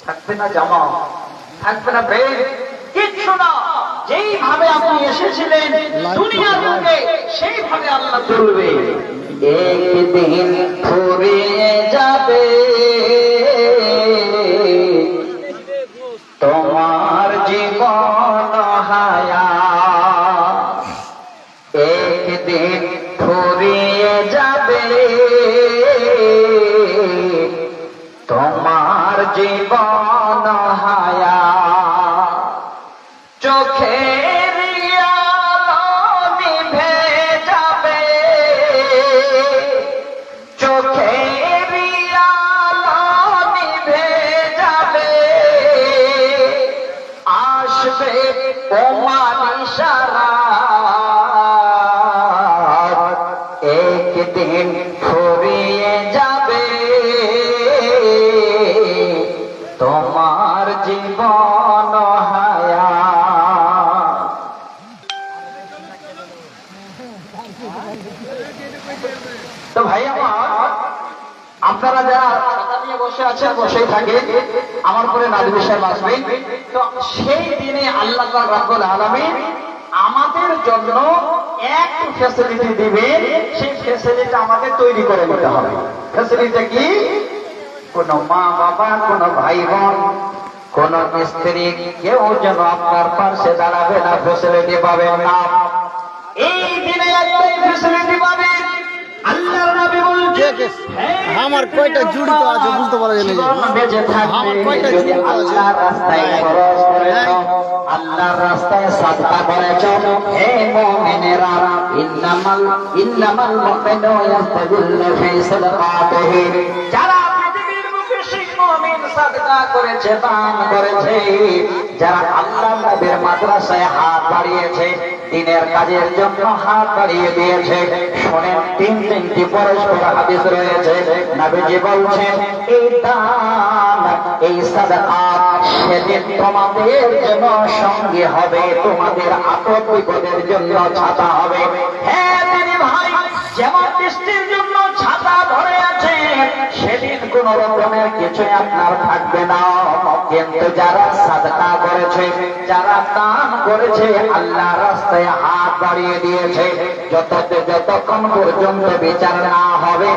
থাকবে না জামা, থাকবে না বেড, কিচ্ছু না। যেইভাবে আপনি এসেছিলেন দুনিয়ার বুকে সেইভাবে আল্লাহ তুলবে। একদিন ফুরিয়ে যাবে তোমার জীবন হায়াত, একদিন ফুরিয়ে যাবে তোমার জীবন হায়াত। চোখের আলো নিভে যাবে, চোখের আলো নিভে যাবে, আসবে তোমার ইশারাত, একদিন ফুরিয়ে যাবে তোমার জীবন হায়াত। তো ভাই আমার, আপনারা যারা ছাতা নিয়ে বসে আছেন বসেই থাকে, আমার পরে নাজমুল সাহেব আসবেন। তো সেই দিনে আল্লাহ রাব্বুল আলামিন আমাদের জন্য এক ফ্যাসিলিটি দিবেন, সেই ফ্যাসিলিটি আমাদের তৈরি করে নিতে হবে। ফ্যাসিলিটি কি? কোন মা বাবা, কোন ভাই বোন, কোন স্ত্রী কেউ যেন আপনার পাশে দাঁড়াবে না, ফ্যাসিলিটি পাবেন না। এই দিনে একটাই ফ্যাসিলিটি পাবেন। আল্লাহর নবী বলেন, আমার কয়টা জড়িত আছে বুঝতে পারা যায় না। আমার কয়টা জড়িত আছে। আল্লাহর রাস্তায় খরচ করেছ, আল্লাহর রাস্তায় সাদকা করেছ, হে মুমিনেরা, ইন্নামাল মুমিনুনা ইয়াস্তাজিলুনা ফি সাদাকাতিহি। যারা পৃথিবীর বুকে সেই মুমিন সাদকা করেছে, দান করেছে, যারা আল্লাহর নবীর মাদ্রাসায় হাত বাড়িয়েছে, দ্বীনের কাজের জন্য হাত বাড়িয়ে দিয়েছে, শোনেন তিনটি পরস্পর হাদিস রয়েছে। নবীজি বলছেন, এই দান, এই সাদকা সেদিন তোমাদের জন্য সঙ্গী হবে, তোমাদের আপদ বিপদের জন্য ছাতা হবে। হ্যাঁ তিনি ভাই, যেমন বৃষ্টির জন্য ছাতা ধরে আছে, সেদিন কোন রকমের কিছু আপনার থাকবে না। কিন্তু যারা সাদকা করেছে, যারা দান করেছে, আল্লাহ রাস্তায় হাত বাড়িয়ে দিয়েছে, যতক্ষণ পর্যন্ত বিচার না হবে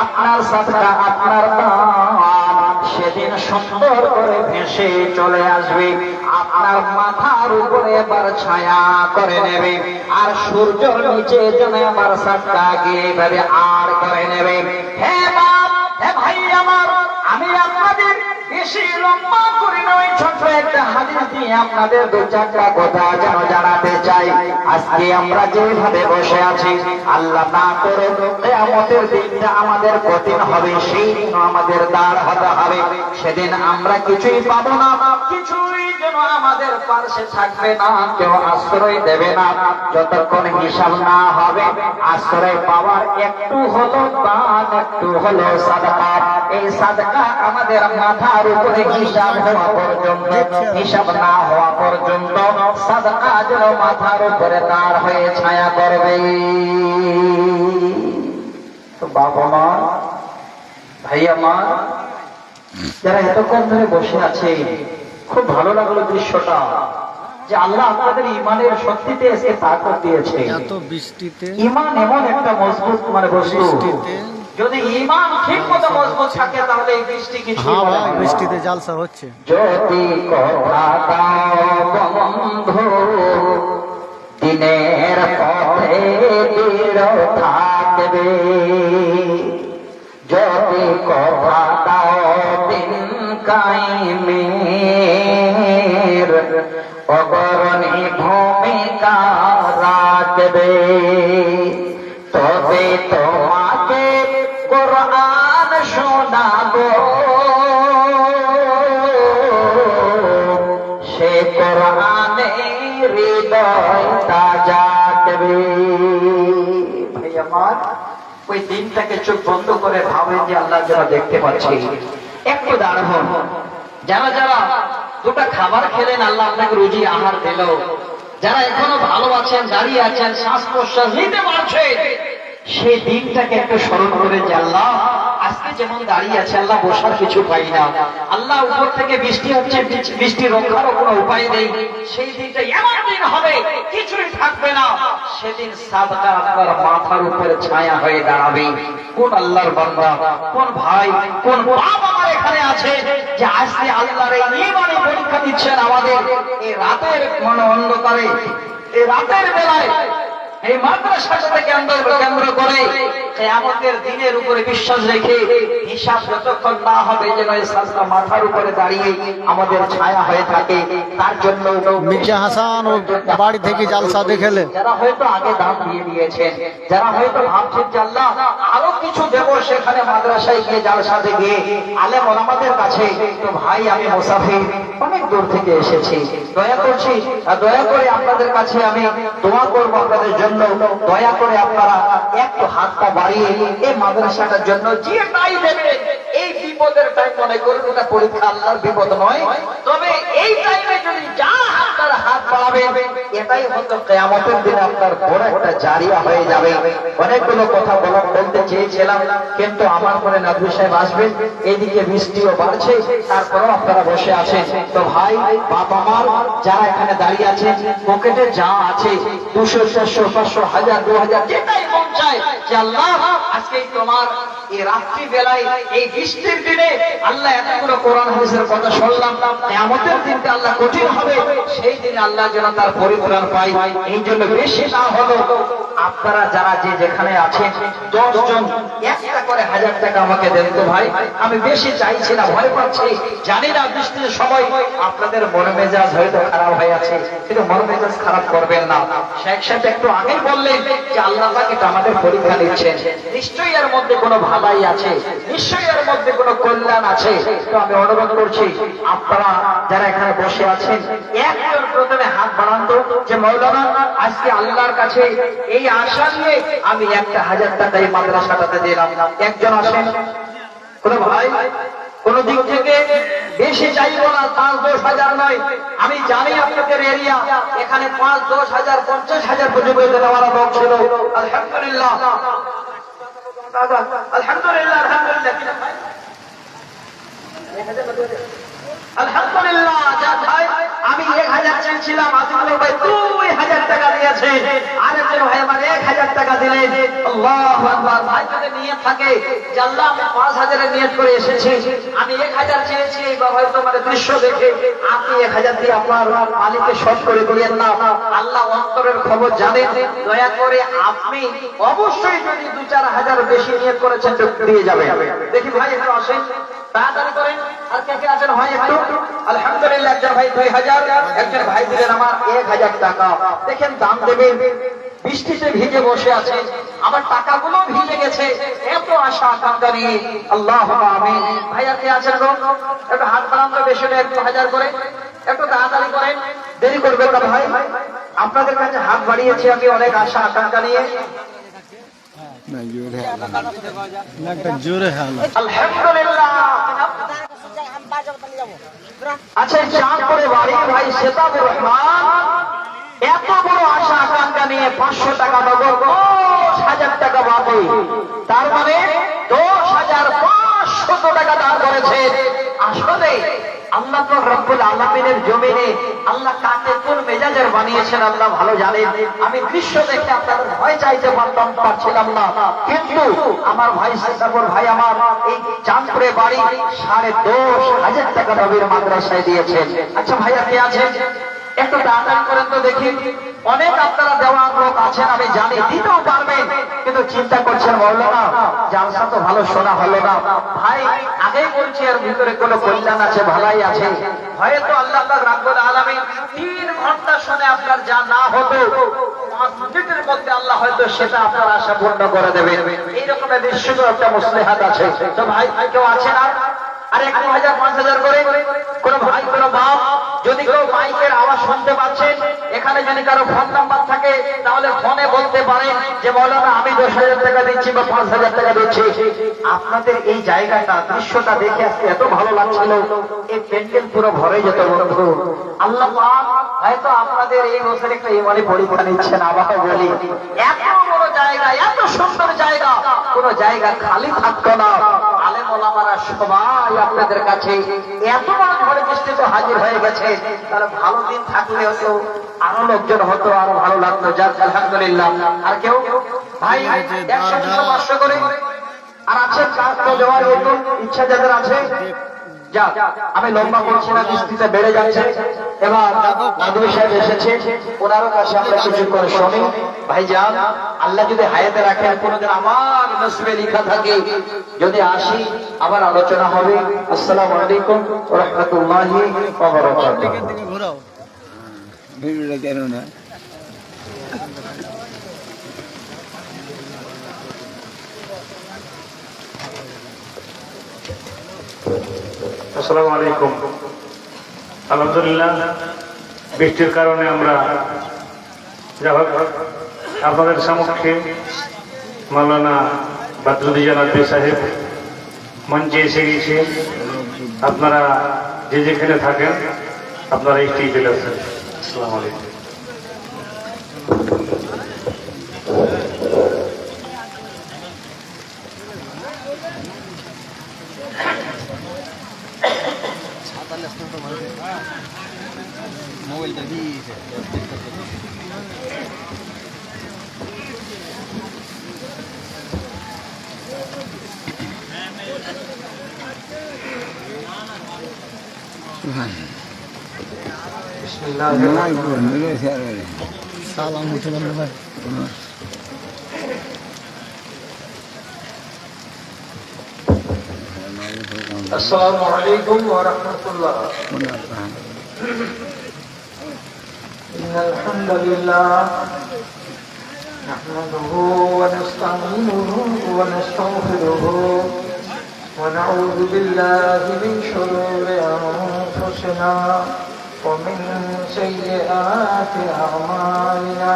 আপনার সাদকা, আপনার দান সেদিন সুন্দর করে ভেসে চলে আসবে, আপনার মাথার উপরে এবার ছায়া করে নেবে, আর সূর্যের নিচে যেন আমার সাদকা গিয়ে এভাবে আর করে নেবে। হে বাপ, হে ভাই আমার, আমি আপনাদের বেশি লম্বা করি না, ওই ছোট্ট একটা হাদিস দিয়ে আপনাদের দু চারটা কথা যেন জানাতে চাই। আজকে আমরা যেভাবে বসে আছি, আল্লাহ না করে কিয়ামতের দিনটা আমাদের কঠিন হবে, সেই দিন আমাদের দাঁড় হতে হবে। সেদিন আমরা কিছুই পাবো না, কিছুই যেন আমাদের পাশে থাকবে না, কেউ আশ্রয় দেবে না, যতক্ষণ হিসাব না হবে। আশ্রয় পাওয়ার একটু হলো দান, একটু হলো সাদকা। এই সাদকা আমাদের মাথার উপরে হিসাব হওয়া পর্যন্ত, হিসাব না হওয়া পর্যন্ত সাদকা যেন মাথার উপরে দাঁড় হয়ে ছায়া করবে। তো বাবা মা, ভাই আমার, যারা এতক্ষণ ধরে বসে আছে, খুব ভালো লাগলো দৃশ্যটা, যে আল্লাহ আপনাদের ইমানের শক্তিতে এসে তাকত দিয়েছে। এত বৃষ্টিতে ইমান এমন একটা মজবুত বস্তু, যদি ইমান ঠিক মতো মজবুত থাকে তাহলে এই বৃষ্টি কিছু হবে না। বৃষ্টিতে জালসা হচ্ছে। যদি কথা দাও বন্ধু, দিনের পথে দৃঢ় থাকবে, যদি কথা দাও দিন কায়েমের অগ্রণী ভূমিকা রাখবে, তবে তোমাকে কোরআন শোনাবো, সে কোরআনে হৃদয় তাজা দেবে। ভাই আমার, ওই দিনটাকে চোখ বন্ধ করে ভাবেন যে আল্লাহ যারা দেখতে পাচ্ছি, একটু দাঁড়ান। যারা যারা দুটা খাবার খেলেন, আল্লাহ আপনাকে রুজি আহার দিল, যারা এখনো ভালো আছেন, দাঁড়িয়ে আছেন, শ্বাস প্রশ্বাস নিতে পারছেন, সেই দিনটাকে একটু স্মরণ করে যে আল্লাহ আজকে যেমন দাঁড়িয়ে আছে আল্লাহ বসার কিছু পাই না, আল্লাহ উপর থেকে বৃষ্টি হচ্ছে, বৃষ্টি রক্ষারও কোনো উপায় নেই, সেই দিনটা এমন দিন হবে কিছুই থাকবে না, সেদিন সাদকা আপনার মাথার উপরে ছায়া হয়ে দাঁড়াবে। কোন আল্লাহর বান্দা, কোন ভাই, কোন বাপ আমার এখানে আছে যে আজকে আল্লাহর এই ঈমানি পরীক্ষা দিচ্ছেন আমাদের এই রাতের অন্ধকারে, এই রাতের বেলায় এই মাদ্রাসাটাকে কেন্দ্র করে আমাদের দিনের উপরে বিশ্বাস রেখে হিসাব যতক্ষণ না হবে যেন এই সাজদা মাথার উপরে দাঁড়িয়ে আমাদের ছায়া হয়ে থাকে, তার জন্য মির্জা হাসান ও বাড়ি থেকে জালসা দেখেলে যারা হয়তো আগে দাম দিয়ে দিয়েছেন, যারা হয়তো ভাবছেন যে আল্লাহ আরো কিছু দেবো সেখানে মাদ্রাসায় গিয়ে জালসাতে গিয়ে আলেম ওলামাদের কাছে, তো ভাই আমি মুসাফির অনেক দূর থেকে এসেছি, দয়া করছি দয়া করে আপনাদের কাছে আমি দোয়া করবো আপনাদের জন্য, দয়া করে আপনারা একটু হাতটা বাড়িয়ে এই মাদ্রাসাটার জন্য যে তাই দেবে। এই বিপদের টাইম মনে করুন ওটা পরীক্ষা, আল্লাহর বিপদ নয়, তবে এই টাইমে যদি যা আপনার হাত বাড়াবে এটাই হয়তো কিয়ামতের দিনে আপনার বড় একটা জারিয়া হয়ে যাবে। অনেকগুলো কথা বলতে চেয়েছিলাম কিন্তু আমার মনে নাদুর সাহেব আসবেন, এদিকে বৃষ্টিও বাড়ছে, তারপরেও আপনারা বসে আছেন। তো ভাই বাপ আমার যারা এখানে দাঁড়িয়ে আছেন, পকেটে যা আছে 200, 400, 500, 1000, 2000 যেটাই মন চায় যে আল্লাহ আজকে তোমার এই রাত্রি বেলায় এই বৃষ্টির দিনে আল্লাহ এতগুলো কোরআন হাদিসের কথা শুনলাম, কিয়ামতের দিনটা আল্লাহ কঠিন হবে, সেই দিনে আল্লাহ যেন তার পরিত্রাণ পায়, এই জন্য বেশি না হলো আপনারা যারা যে যেখানে আছেন 10 জন একটা করে 1000 টাকা আমাকে দেন তো ভাই, আমি বেশি চাইছি না, ভয় পাচ্ছি, জানি না বৃষ্টির সময় আপনাদের মন মেজাজ হয়তো খারাপ হয়ে আছে, কিন্তু মন মেজাজ খারাপ করবেন না। শেখ সাহেব একটু আগেই বললেন যে আল্লাহ পাক এটা আমাদের পরীক্ষা নিচ্ছেন, নিশ্চয়ই এর মধ্যে কোনো ভালাই আছে, নিশ্চয়ই এর মধ্যে কোনো কল্যাণ আছে। তো আমি অনুরোধ করছি আপনারা যারা এখানে বসে আছেন একজন প্রথমে হাত বাড়ান তো যে মৌলানা আজকে আল্লাহর কাছে এই আশা নিয়ে আমি 1000 টাকা এই মাদ্রাসাটাতে দিলাম। একজন আসেন, কোন ভাই কোন দিক থেকে বেশি চাইবো না, 5-10 হাজার নয়, আমি জানি আপনাদের এরিয়া এখানে 5-10 হাজার 50 হাজার পর্যন্ত দেওয়ার লোক ছিল। আলহামদুলিল্লাহ আলহামদুলিল্লাহ আলহামদুলিল্লাহ আমি 1000 চেয়েছিলাম, আজিমুল ভাই 2000 টাকা দিয়েছে, আরেকজন ভাই আমার 1000 টাকা দিলেন। আল্লাহু আকবার। ভাই যদি নিয়ত থাকে যে আল্লাহ আমি 5000 এর নিয়ত করে এসেছি, আমি 1000 চেয়েছি, বা হয়তো মানে দৃশ্য দেখে আপনি 1000 দিয়ে আপনার মালিককে শর্ট করে দিলেন না, আল্লাহ অন্তরের খবর জানেন, দয়া করে আপনি অবশ্যই যদি 2-4 হাজার বেশি নিয়ত করেছেন তো দিয়ে যাবেন। দেখি ভাই একটু আসেন, তাড়াতাড়ি করেন। আর কে কে আছেন ভাই একটু? আলহামদুলিল্লাহ একজন ভাই 2000, একজন ভাই দিলেন আমার 1000 টাকা। দেখেন দাম দেবে, বৃষ্টিতে ভিজে বসে আছে, আমার টাকাগুলো ভিজে গেছে, এত আশা আকাঙ্ক্ষা নিয়ে। আল্লাহুম্মা আমিন। ভাই আর কে আছেন গো? একটু হাত বাড়ান তো, বেশি না, 1000 করে, একটু তাড়াতাড়ি করেন, দেরি করবেন না ভাই। আপনাদের কাছে হাত বাড়িয়েছি আমি অনেক আশা আকাঙ্ক্ষা নিয়ে। আলহামদুলিল্লাহ। আচ্ছা চাঁদপুরে বাড়ি ভাই সেতাবুর রহমান এত বড় আশা আকাঙ্ক্ষা নিয়ে 500 টাকা নগদ, 10,000 টাকা বাকি, তার মানে 10,500 টাকা দান করেছে। আসলে আল্লাহ তো রব্বুল আলামিনের জমিনে আল্লাহ কাকে কোন মেজাজের বানিয়েছেন আল্লাহ ভালো জানেন। আমি দৃশ্য দেখে আপনাদের ভয় চাইতে পারছিলাম না, কিন্তু আমার ভাই সিদ্ধাপুর ভাই আমার এই চাঁদপুরে বাড়ি 10,500 টাকা নবীর মাদ্রাসায় দিয়েছেন। আচ্ছা ভাইয়া কে আছেন? একটু তাড়াতাড়ি করেন তো দেখি। অনেক আপনারা দেওয়ার লোক আছেন আমি জানি, দিতেও পারবেন, কিন্তু চিন্তা করছেন মৌলানা জালসা তো ভালো শোনা হলো না। ভাই আগেই বলছি এর ভিতরে কোনো কল্যাণ আছে, ভালাই আছে, হয়তো আল্লাহ পাক রব্বুল আলামিন 3 ঘন্টা শুনে আপনার যা না হতো 5 মিনিটের মধ্যে আল্লাহ হয়তো সেটা আপনার আশা পূর্ণ করে দেবেন। এইরকম নিশ্চিত একটা মুসলিহাত আছে। তো ভাই কেউ আছেন আর 2000 5000 করে কোন ভাই কোন বাপ যদি কেউ মাইকের আওয়াজ শুনতে পাচ্ছেন, এখানে যদি কারো ফোন নাম্বার থাকে তাহলে ফোনে বলতে পারেন যে মৌলানা আমি 10,000 টাকা দিচ্ছি বা 5,000 টাকা দিচ্ছি। আপনাদের এই জায়গাটা দৃশ্যটা দেখে আজকে এত ভালো লাগছিল, এই প্যান্ডেল পুরো ভরে যেত বন্ধু। আল্লাহ পাক হয়তো আপনাদের এই বছর একটা ইমানি পরীক্ষা নিচ্ছেন। আবার বলি, এত বড় জায়গা, এত সুন্দর জায়গা, কোন জায়গা খালি থাকতো না। আলেম ওলামারা সবাই আপনাদের কাছে এত বড় ঝড় বৃষ্টিতে হাজির হয়ে গেছে। তাহলে ভালো দিন থাকলে হতো, আরো লোকজন হতো, আরো ভালো লাগতো। যাক আলহামদুলিল্লাহ। আর কেউ ভাই 100-500 করে আর আছে দেওয়ার ইচ্ছা যাদের আছে, যাক আমি লম্বা করছি না, বৃষ্টিতে বেড়ে যাচ্ছে। এবার নাদুই সাহেব এসেছে, ওনারও কাছে আমরা কিছু করে শুনি। ভাই যান, আল্লাহ যদি হায়াতে রাখেন, কোনদিন আমার নসিবে লেখা থাকে, যদি আসি আবার আলোচনা হবে। আসসালামু আলাইকুম ওয়া রাহমাতুল্লাহি ওয়া বারাকাতুহু। ঘোরাও ভিডিওটা কেন না আসসালামু আলাইকুম। আলহামদুলিল্লাহ, বৃষ্টির কারণে আমরা আপনাদের সমক্ষে মাওলানা বদরুদ্দোজা নদভী সাহেব মঞ্চে এসে গেছে। আপনারা যে যেখানে থাকেন আপনারা এই স্টেজে আছেন। আসসালামু আলাইকুম। মোবাইলটা দিয়েছে সালাম উঠে গেল ভাই। আসসালামু আলাইকুম ওয়া রাহমাতুল্লাহ। ইন্নাল হামদুলিল্লাহ নাহমাদুহু ওয়া নাস্তাঈনুহু ওয়া নাস্তাগফিরুহু ওয়া নাউযু বিল্লাহি মিন শুরুরি আনফুসিনা ওয়া মিন সাইয়্যাতি আ'মালিনা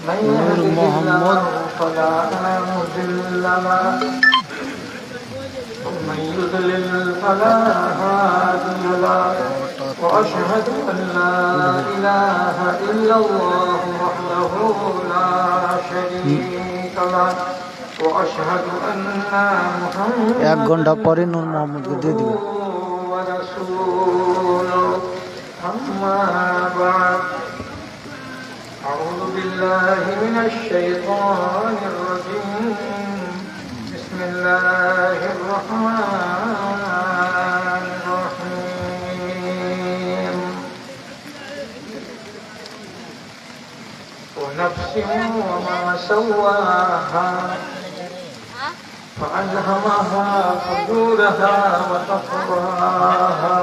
মান ইয়াহদিহিল্লাহু ফালা মুদিল্লা লাহু ومن يضلل فلا هادي له واشهد ان لا اله الا الله وحده لا شريك له واشهد ان محمدا 1 ঘন্টা পরে নূর মোহাম্মদকে দিয়ে দিবে। ورسوله اما بعد اعوذ بالله من الشيطان الرجيم بسم الله الرحمن الرحيم ونفس وما سواها فألهمها فجورها وتقواها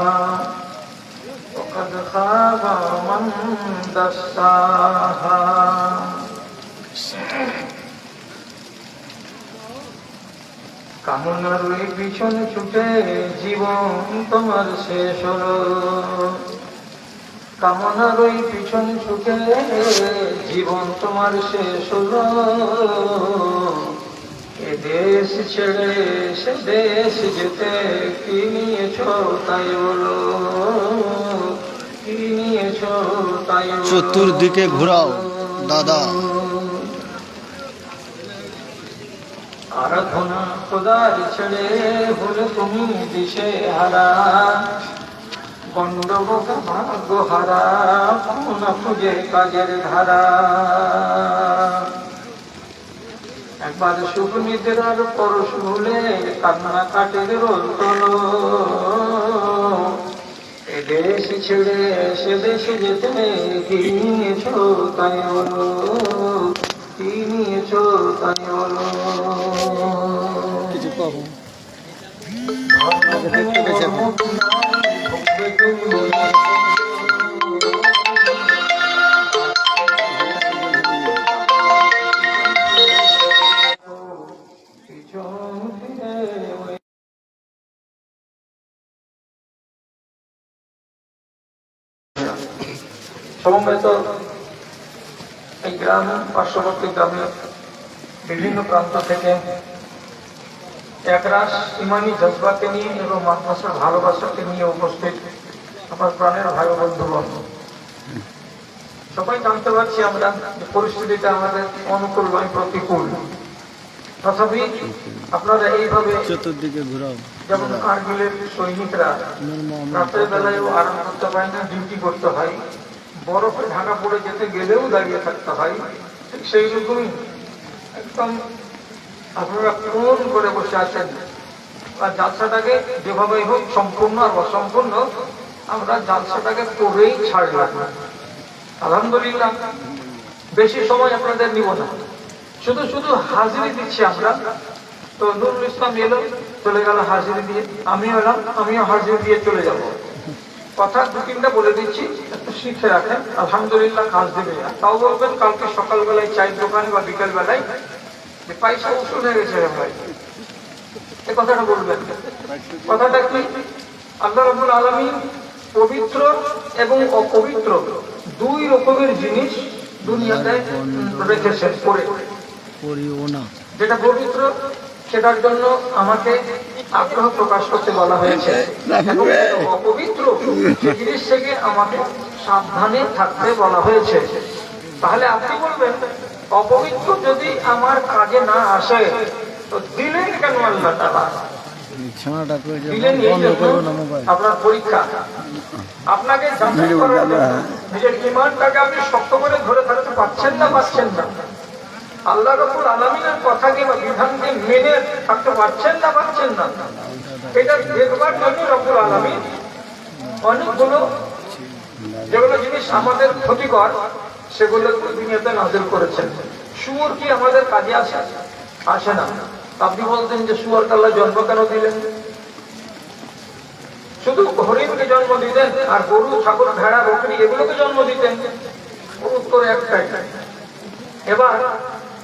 وقد خاب من دساها কামনার ওই পিছন ছুটে জীবন তোমার শেষ হলো, কামনার ওই পিছন ছুটে জীবন তোমার শেষ হলো। এ দেশ ছেড়ে সে দেশ যেতে কি নিয়েছো তাই বলো, কি নিয়েছো তাই বলো। চতুর্দিকে ঘোরাও দাদা। আরাধনা খোদার ছেড়ে হলে তুমি দিশে হারা, গন্ডবোকা ভাগ্য হারা, না খুঁজে কাজের ধারা। একবার সুখ নিদ্রার পরশ ভুলে কান্না কাটের রোল তোলো, এ দেশ ছেড়ে সে দেশে যেতে কি নিয়েছো তাই বলো, কি নিয়েছো তাই বলো। কিছু পাবো দেখতে পেয়েছি। সমবেত এই গ্রাম পার্শ্ববর্তী গ্রামে বিভিন্ন প্রান্ত থেকে একরাশ ইমানি জজবাকে নিয়ে এবং মাদ্রাসার ভালোবাসাকে নিয়ে উপস্থিত আমার প্রাণের ভাই ও বন্ধুগণ, সবাই জানতে পারছি আমরা পরিস্থিতিটা আমাদের অনুকূল নয়, প্রতিকূল। তথাপি আপনারা এইভাবে চতুর্দিকে ঘোরাও। যেমন কারগিলের সৈনিকরা রাতের বেলায়ও আরাম করতে পারে না, ডিউটি করতে হয়, বরফে ঢাকা পড়ে যেতে গেলেও দাঁড়িয়ে থাকতে হয়, ঠিক সেই রকমই একদম আপনারা কোন করে বসে আছেন। আর জালসাটাকে যেভাবেই হোক, সম্পূর্ণ আর অসম্পূর্ণ, আমরা জালসাটাকে করেই ছাড়লাম। আলহামদুলিল্লাহ, বেশি সময় আপনাদের নিব না, শুধু শুধু হাজিরি দিচ্ছি আমরা। তো নুরুল ইসলাম এলো, চলে গেল হাজিরি দিয়ে, আমিও এলাম, আমিও হাজিরি দিয়ে চলে যাব। কথা দু তিনটা বলে দিচ্ছি, একটু শিখে রাখেন, আলহামদুলিল্লাহ কাজ দেবে। তাও বলবেন কালকে সকালবেলায় চায়ের দোকানে বা বিকেল বেলায় যে পয়সা উসুল হয়ে গেছে ভাই, এ কথাটা বলবেন। কথাটা কি? আল্লাহ রাব্বুল আলামিন পবিত্র এবং অপবিত্র দুই রকমের জিনিস দুনিয়াতে রেখেছেন করে। যেটা পবিত্র সেটার জন্য আমাকে আগ্রহ প্রকাশ করতে বলা হয়েছে, এবং অপবিত্র সে জিনিস থেকে আমাকে সাবধানে থাকতে বলা হয়েছে। তাহলে আপনি বলবেন অপবিত্র যদি আমার কাজে না আসে তো দিলেন কেন আল্লাহ তাআলা? দিলেন এই জন্য আপনার পরীক্ষা, আপনাকে যাচাই করার জন্য। নিজের ঈমানটাকে আপনি শক্ত করে ধরে থাকতে পারছেন না আল্লাহ রাব্বুল আলামিনের কথাকে বা বিধানকে মেনে থাকতে পারছেন না, এটা দেখবার জন্য রাব্বুল আলামিন অনেকগুলো যেগুলো জিনিস আমাদের ক্ষতিকর সেগুলো দুনিয়াতে নাযিল করেছেন। শুয়োর কি আমাদের কাজে আসে না? আপনি বলতেন যে শুয়োরকে আল্লাহ জন্ম কেন দিলেন? শুধু হরিণকে জন্ম দিতেন আর গরু, ছাগল, ভেড়া, বকরি এগুলোকে জন্ম দিতেন? উত্তর একটাই। এবার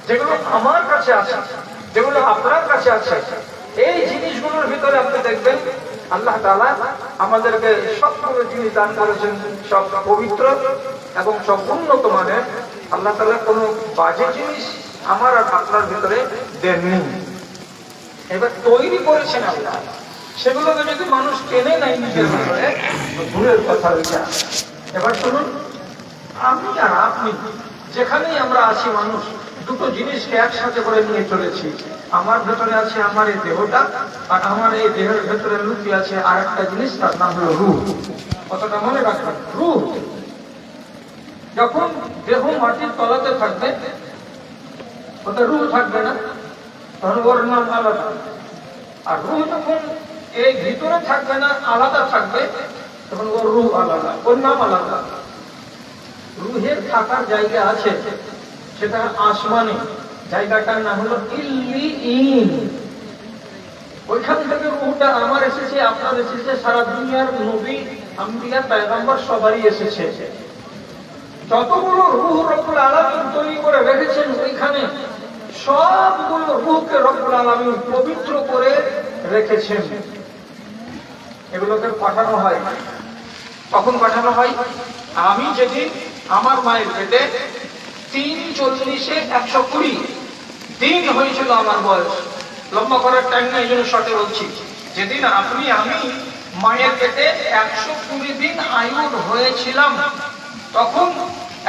যেগুলো আমার কাছে আছে, যেগুলো আপনার কাছে আছে, এই জিনিসগুলোর ভিতরে আপনি দেখবেন আল্লাহ তাআলা আমাদেরকে সবগুলো জিনিস দান করেছেন, সব পবিত্র এবং সব উন্নত মানের। আল্লাহ তাআলা কোনো বাজে জিনিস আমার আর আপনার ভিতরে দেননি। এবার তৈরি করেছেন আল্লাহ, সেগুলোকে যদি মানুষ টেনে নেয় নিজের ভিতরে, ভুলের কথা ওইটা। এবার শুনুন, আমি আর আপনি যেখানেই আমরা আছি, মানুষ দুটো জিনিসকে একসাথে করে নিয়ে চলেছি। আমার ভেতরে আছে আমার এই দেহটা, আর আমার এই দেহের ভেতরে লুকিয়ে আছে আর একটা জিনিস, তার নাম হলো রূহ। কতটা মনে রাখবেন, রূহ। যখন দেহ মাটির তলাতে থাকবে ওটা রূহ থাকবে না, তখন ওর নাম আলাদা। আর রূহ যখন এই ভিতরে থাকবে না, আলাদা থাকবে, তখন ওর রূহ আলাদা, ওর নাম আলাদা। রূহের থাকার জায়গা আছে, সেটা আসমানে, জায়গাটার নাম হলো ইল্লিয়িন। ওইখান থেকে রূহটা আমার এসেছে, আপনার এসেছে, সারা দুনিয়ার নবী, আম্বিয়া, পয়গম্বর সবারই এসেছে। যতগুলো রূহ রব্বুল আলামিন তৈরি করে রেখেছেন ওইখানে, সবগুলো রূহকে রব্বুল আলামিন পবিত্র করে রেখেছেন। এগুলোকে পাঠানো হয়, কখন পাঠানো হয়? আমি যেদিন আমার মায়ের পেটে 340-এ 120 দিন হয়েছিল আমার বয়স, লম্বা করার টাইম না, এই জন্য শর্টে বলছি। যেদিন আমি মায়ের পেটে 120 দিন আয়ুর হয়েছিলাম, তখন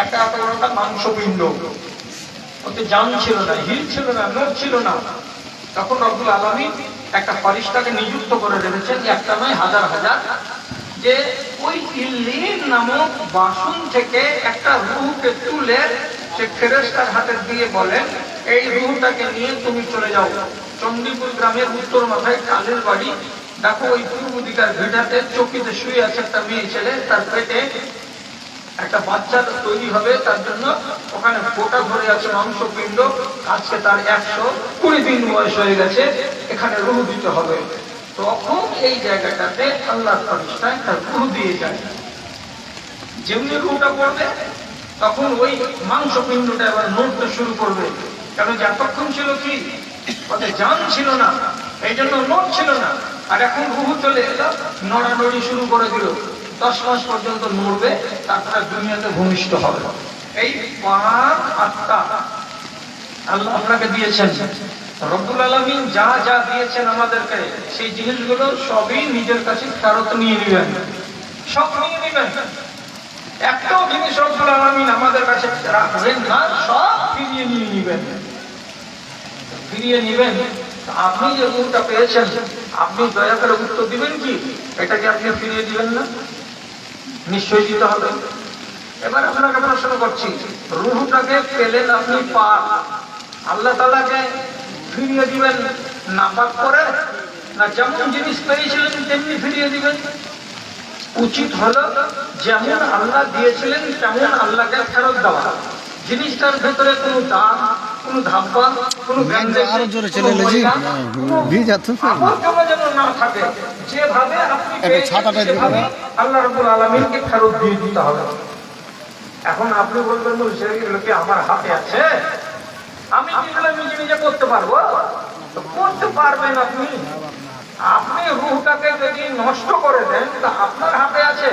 একটা এতটা মাংসপিণ্ড, ওতে জান ছিল না, হিল ছিল না, নখ ছিল না। তখন রব্বুল আলামিন একটা ফেরেশতাকে নিযুক্ত করে রেখেছেন, একটা নয় হাজার হাজার, যে ওই ইল্লিয়িন নামক বাসন থেকে একটা রূহকে তুলে সে ফেরেশতার হাতে দিয়ে বলেন, এই রূহটাকে নিয়ে তুমি চলে যাও চণ্ডীপুর গ্রামের উত্তর মাথায় কালের বাড়ি, দেখো ওই পূর্ব দিকার ভিটাতে চকিতে শুয়ে আছে একটা মেয়ে ছেলে, তার পেটে একটা বাচ্চা তৈরি হবে, তার জন্য ওখানে গোটা ধরে আছে মাংসপিণ্ড, আজকে তার 120 দিন বয়স হয়ে গেছে, এখানে রূহ দিতে হবে। তখন এই জায়গাটাতে আল্লাহর ফেরেশতায় তার রূহ দিয়ে যায়। যেমনি রূহটা পড়বে, তখন ওই মাংসপিণ্ডটা এবার নড়তে শুরু করবে, কারণ যতক্ষণ ছিল কি ওতে জান ছিল না, এই জন্য নড় ছিল না। আর এখন রূহ চলে এলো, নড়ানড়ি শুরু করে দিল। 10 মাস পর্যন্ত নড়বে, তারপরে দুনিয়াতে ভূমিষ্ঠ হবে। এই পাক আত্মা আল্লাহ আপনাকে দিয়েছেন। রব্বুল আলামিন যা যা দিয়েছেন আমাদেরকে, সেই জিনিসগুলো সবই নিজের কাছে ফেরত নিয়ে নেবেন, সব নিয়ে নেবেন। একটাও জিনিস রব্বুল আলামিন আমাদের কাছে রাখবেন না, সব ফিরিয়ে নিয়ে নেবেন, ফিরিয়ে নেবেন। আপনি যে রূহটা পেয়েছেন, আপনি দয়া করে উত্তর দিবেন কি এটাকে আপনি ফিরিয়ে দিবেন না? নিশ্চয়ই দিতে হবে। এবার আপনাকে প্রশ্ন করছি, রূহটাকে পেলেন আপনি পাক, আল্লাহ তাআলাকে ফিরিয়ে দিবেন নাপাক করে, না যেমন জিনিস পেয়েছিলেন তেমনি ফিরিয়ে দিবেন? উচিত হলো যেমন আল্লাহ দিয়েছিলেন তেমন আল্লাহকে ফেরত দেওয়া। জিনিসটার ভেতরে কোনো দাগ, কোনো ধাপ্পা, কোনো আরো জোরে চলে এলেছি ভিজ এত আবর্জনা যেন না থাকে। যেভাবে আপনি একটা ছাতাটা দিয়ে সেভাবে আল্লাহ রাব্বুল আলামিনকে ফেরত দিয়ে দিতে হবে। এখন আপনি বলবেন সেগুলো কি আমার হাতে আছে? আমি যেগুলো নিজে নিজে করতে পারবো? তো করতে পারবেন আপনি। আপনি রূহটাকে যদি নষ্ট করে দেন তা আপনার হাতে আছে।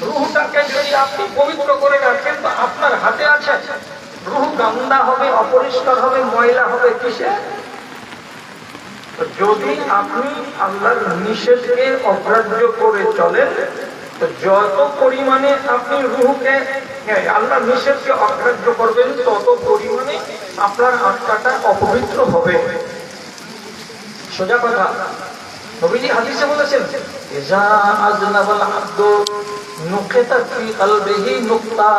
রূহটাকে যদি আপনি পবিত্র করে রাখেন তা আপনার হাতে আছে। রূহ গান্দা হবে, অপরিষ্কার হবে, ময়লা হবে কিসে? যদি আপনি আল্লাহর নিষেধকে অগ্রাহ্য করে চলেন, তো যত পরিমাণে আপনি রূহকে আল্লাহর নিষেধকে অগ্রাহ্য করবেন তত পরিমাণে আপনার আত্মাটা অপবিত্র হবে। সোজা কথা, নবীজি হাদিসে বলেছেন, ইজা আযনাবাল আবদু নুকিতা ফি কলবিহি নুকতা।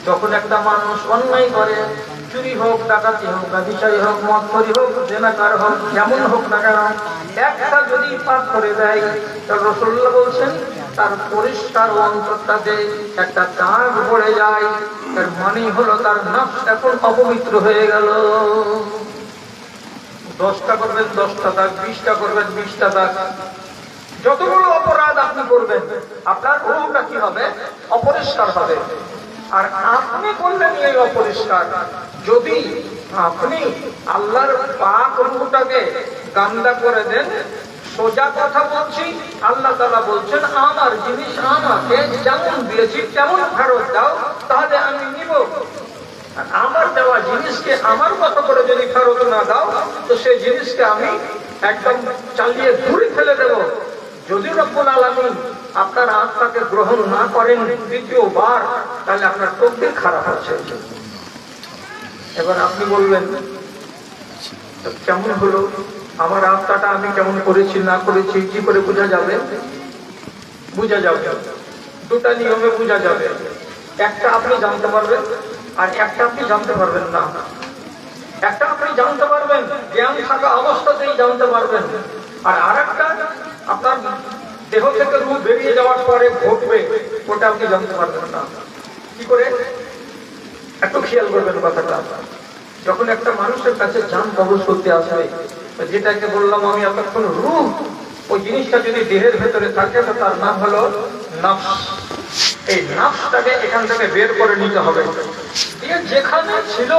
যখন একটা মানুষ অন্যায় করে, চুরি হোক, ডাকাতি হোক, ব্যভিচারী হোক, মদখোরি হোক, জেনাকার হোক, যেমন হোক না কেন, একটা যদি পাপ করে দেয়, তার রাসূলুল্লাহ বলছেন তার পরিষ্কার অন্তরটাতে একটা দাগ পড়ে যায়। এর মানে হলো তার নফস এখন অপবিত্র হয়ে গেল। 10টা করবেন 10টা দাগ, 20টা করবেন 20টা দাগ। যতগুলো অপরাধ আপনি করবেন আপনার রূহটা কি হবে? অপরিষ্কার হবে। আর আপনি করলেন এই অপরিষ্কার। যদি আপনি আল্লাহর পাক রূহটাকে গান্দা করে দেন, সোজা কথা বলছি, আল্লাহ তাআলা বলছেন আমার জিনিস আমাকে যেমন দিয়েছি তেমন ফেরত দাও, তাহলে আমি নিব। আমার দেওয়া জিনিসকে আমার মতো করে যদি ফেরত না দাও, তো সেই জিনিসকে আমি একদম চালিয়ে দূরে ফেলে দেব। যদি রব্বুল আলামিন আপনার আত্মাকে গ্রহণ না করেন দ্বিতীয়বার, তাহলে আপনার তকদীর খারাপ আছে। এবার আপনি বলবেন কেমন হলো আমার আত্মাটা, আমি কেমন করেছি না করেছি কি করে বোঝা যাবে? বোঝা যাবে দুটা নিয়মে বোঝা যাবে। একটা আপনি জানতে পারবেন আর একটা আপনি জানতে পারবেন না। একটা আপনি জানতে পারবেন, জ্ঞান থাকা অবস্থাতেই জানতে পারবেন, আর আরেকটা আপনার দেহ থেকে রূহ বেরিয়ে যাওয়ার পরে ঘটবে, ওটা আপনি জানতে পারবেন না। কি করে? একটু খেয়াল করবেন কথাটা। যখন একটা মানুষের কাছে জান কবজ করতে আসবে, যেটাকে বললাম আমি এতক্ষণ রূহ, ওই জিনিসটা যদি দেহের ভেতরে থাকে তো তার নাম হলো নফস। এই নফসটাকে এখান থেকে বের করে নিতে হবে, দিয়ে যেখানে ছিল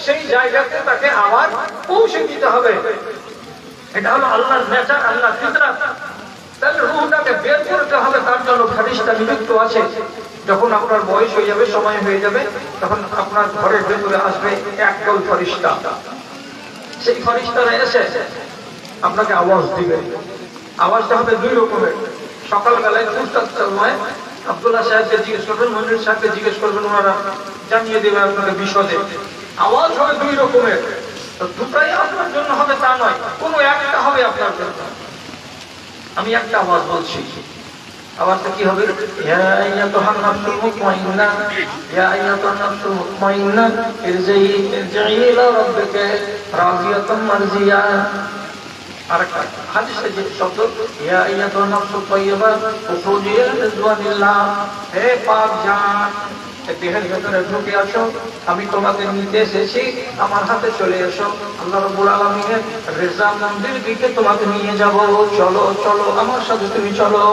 সেই জায়গাতে তাকে আবার পৌঁছে দিতে হবে। এটা হলো আল্লাহর নেচার, আল্লাহর ফিতরাত। তাহলে রূহটাকে বের করতে হবে, তার জন্য ফেরেশতা নিযুক্ত আছে। যখন আপনার বয়স হয়ে যাবে, সময় হয়ে যাবে, তখন আপনার ঘরের ভেতরে আসবে একদল ফেরেশতা। সেই ফেরেশতারা এসে আপনাকে আওয়াজ দিবে। আওয়াজটা হবে দুই রকমের। সকালবেলায় ফুরসাত সময় আব্দুল্লাহ সাহেবকে জিজ্ঞেস করবেন, মনির সাহেবকে জিজ্ঞেস করবেন, ওনারা জানিয়ে দেবে আপনাকে বিশদে। আওয়াজ হবে দুই রকমের। তো দুটাই আপনার জন্য হবে তা নয়, কোনো একটা হবে আপনার জন্য। আমি একটা আওয়াজ বলছি, আওয়াজটা কি হবে? ইয়া আইয়াতুহান নাফসুল মুতমাইন্না, ইয়া আইয়াতুহান নাফসুল মুতমাইন্না, ইরজিই ইলা রাব্বিকা রাদিয়াতাম মারজিয়া। আরেকটা হাদিসে যে শব্দ, ইয়া আইয়াতুহান নাফসুত তাইয়্যিবা উখরুজি ইলা রিজওয়ানিল্লাহ, হে পাক জান, দেহের ভেতরে ঢুকে আসো, আমি তোমাকে নিতে এসেছি, আমার হাতে চলে এসো। আল্লাহ রাব্বুল আলামিনের রেজা মন্দির দিকে তোমাকে নিয়ে যাব। চলো চলো আমার সাথে তুমি চলো।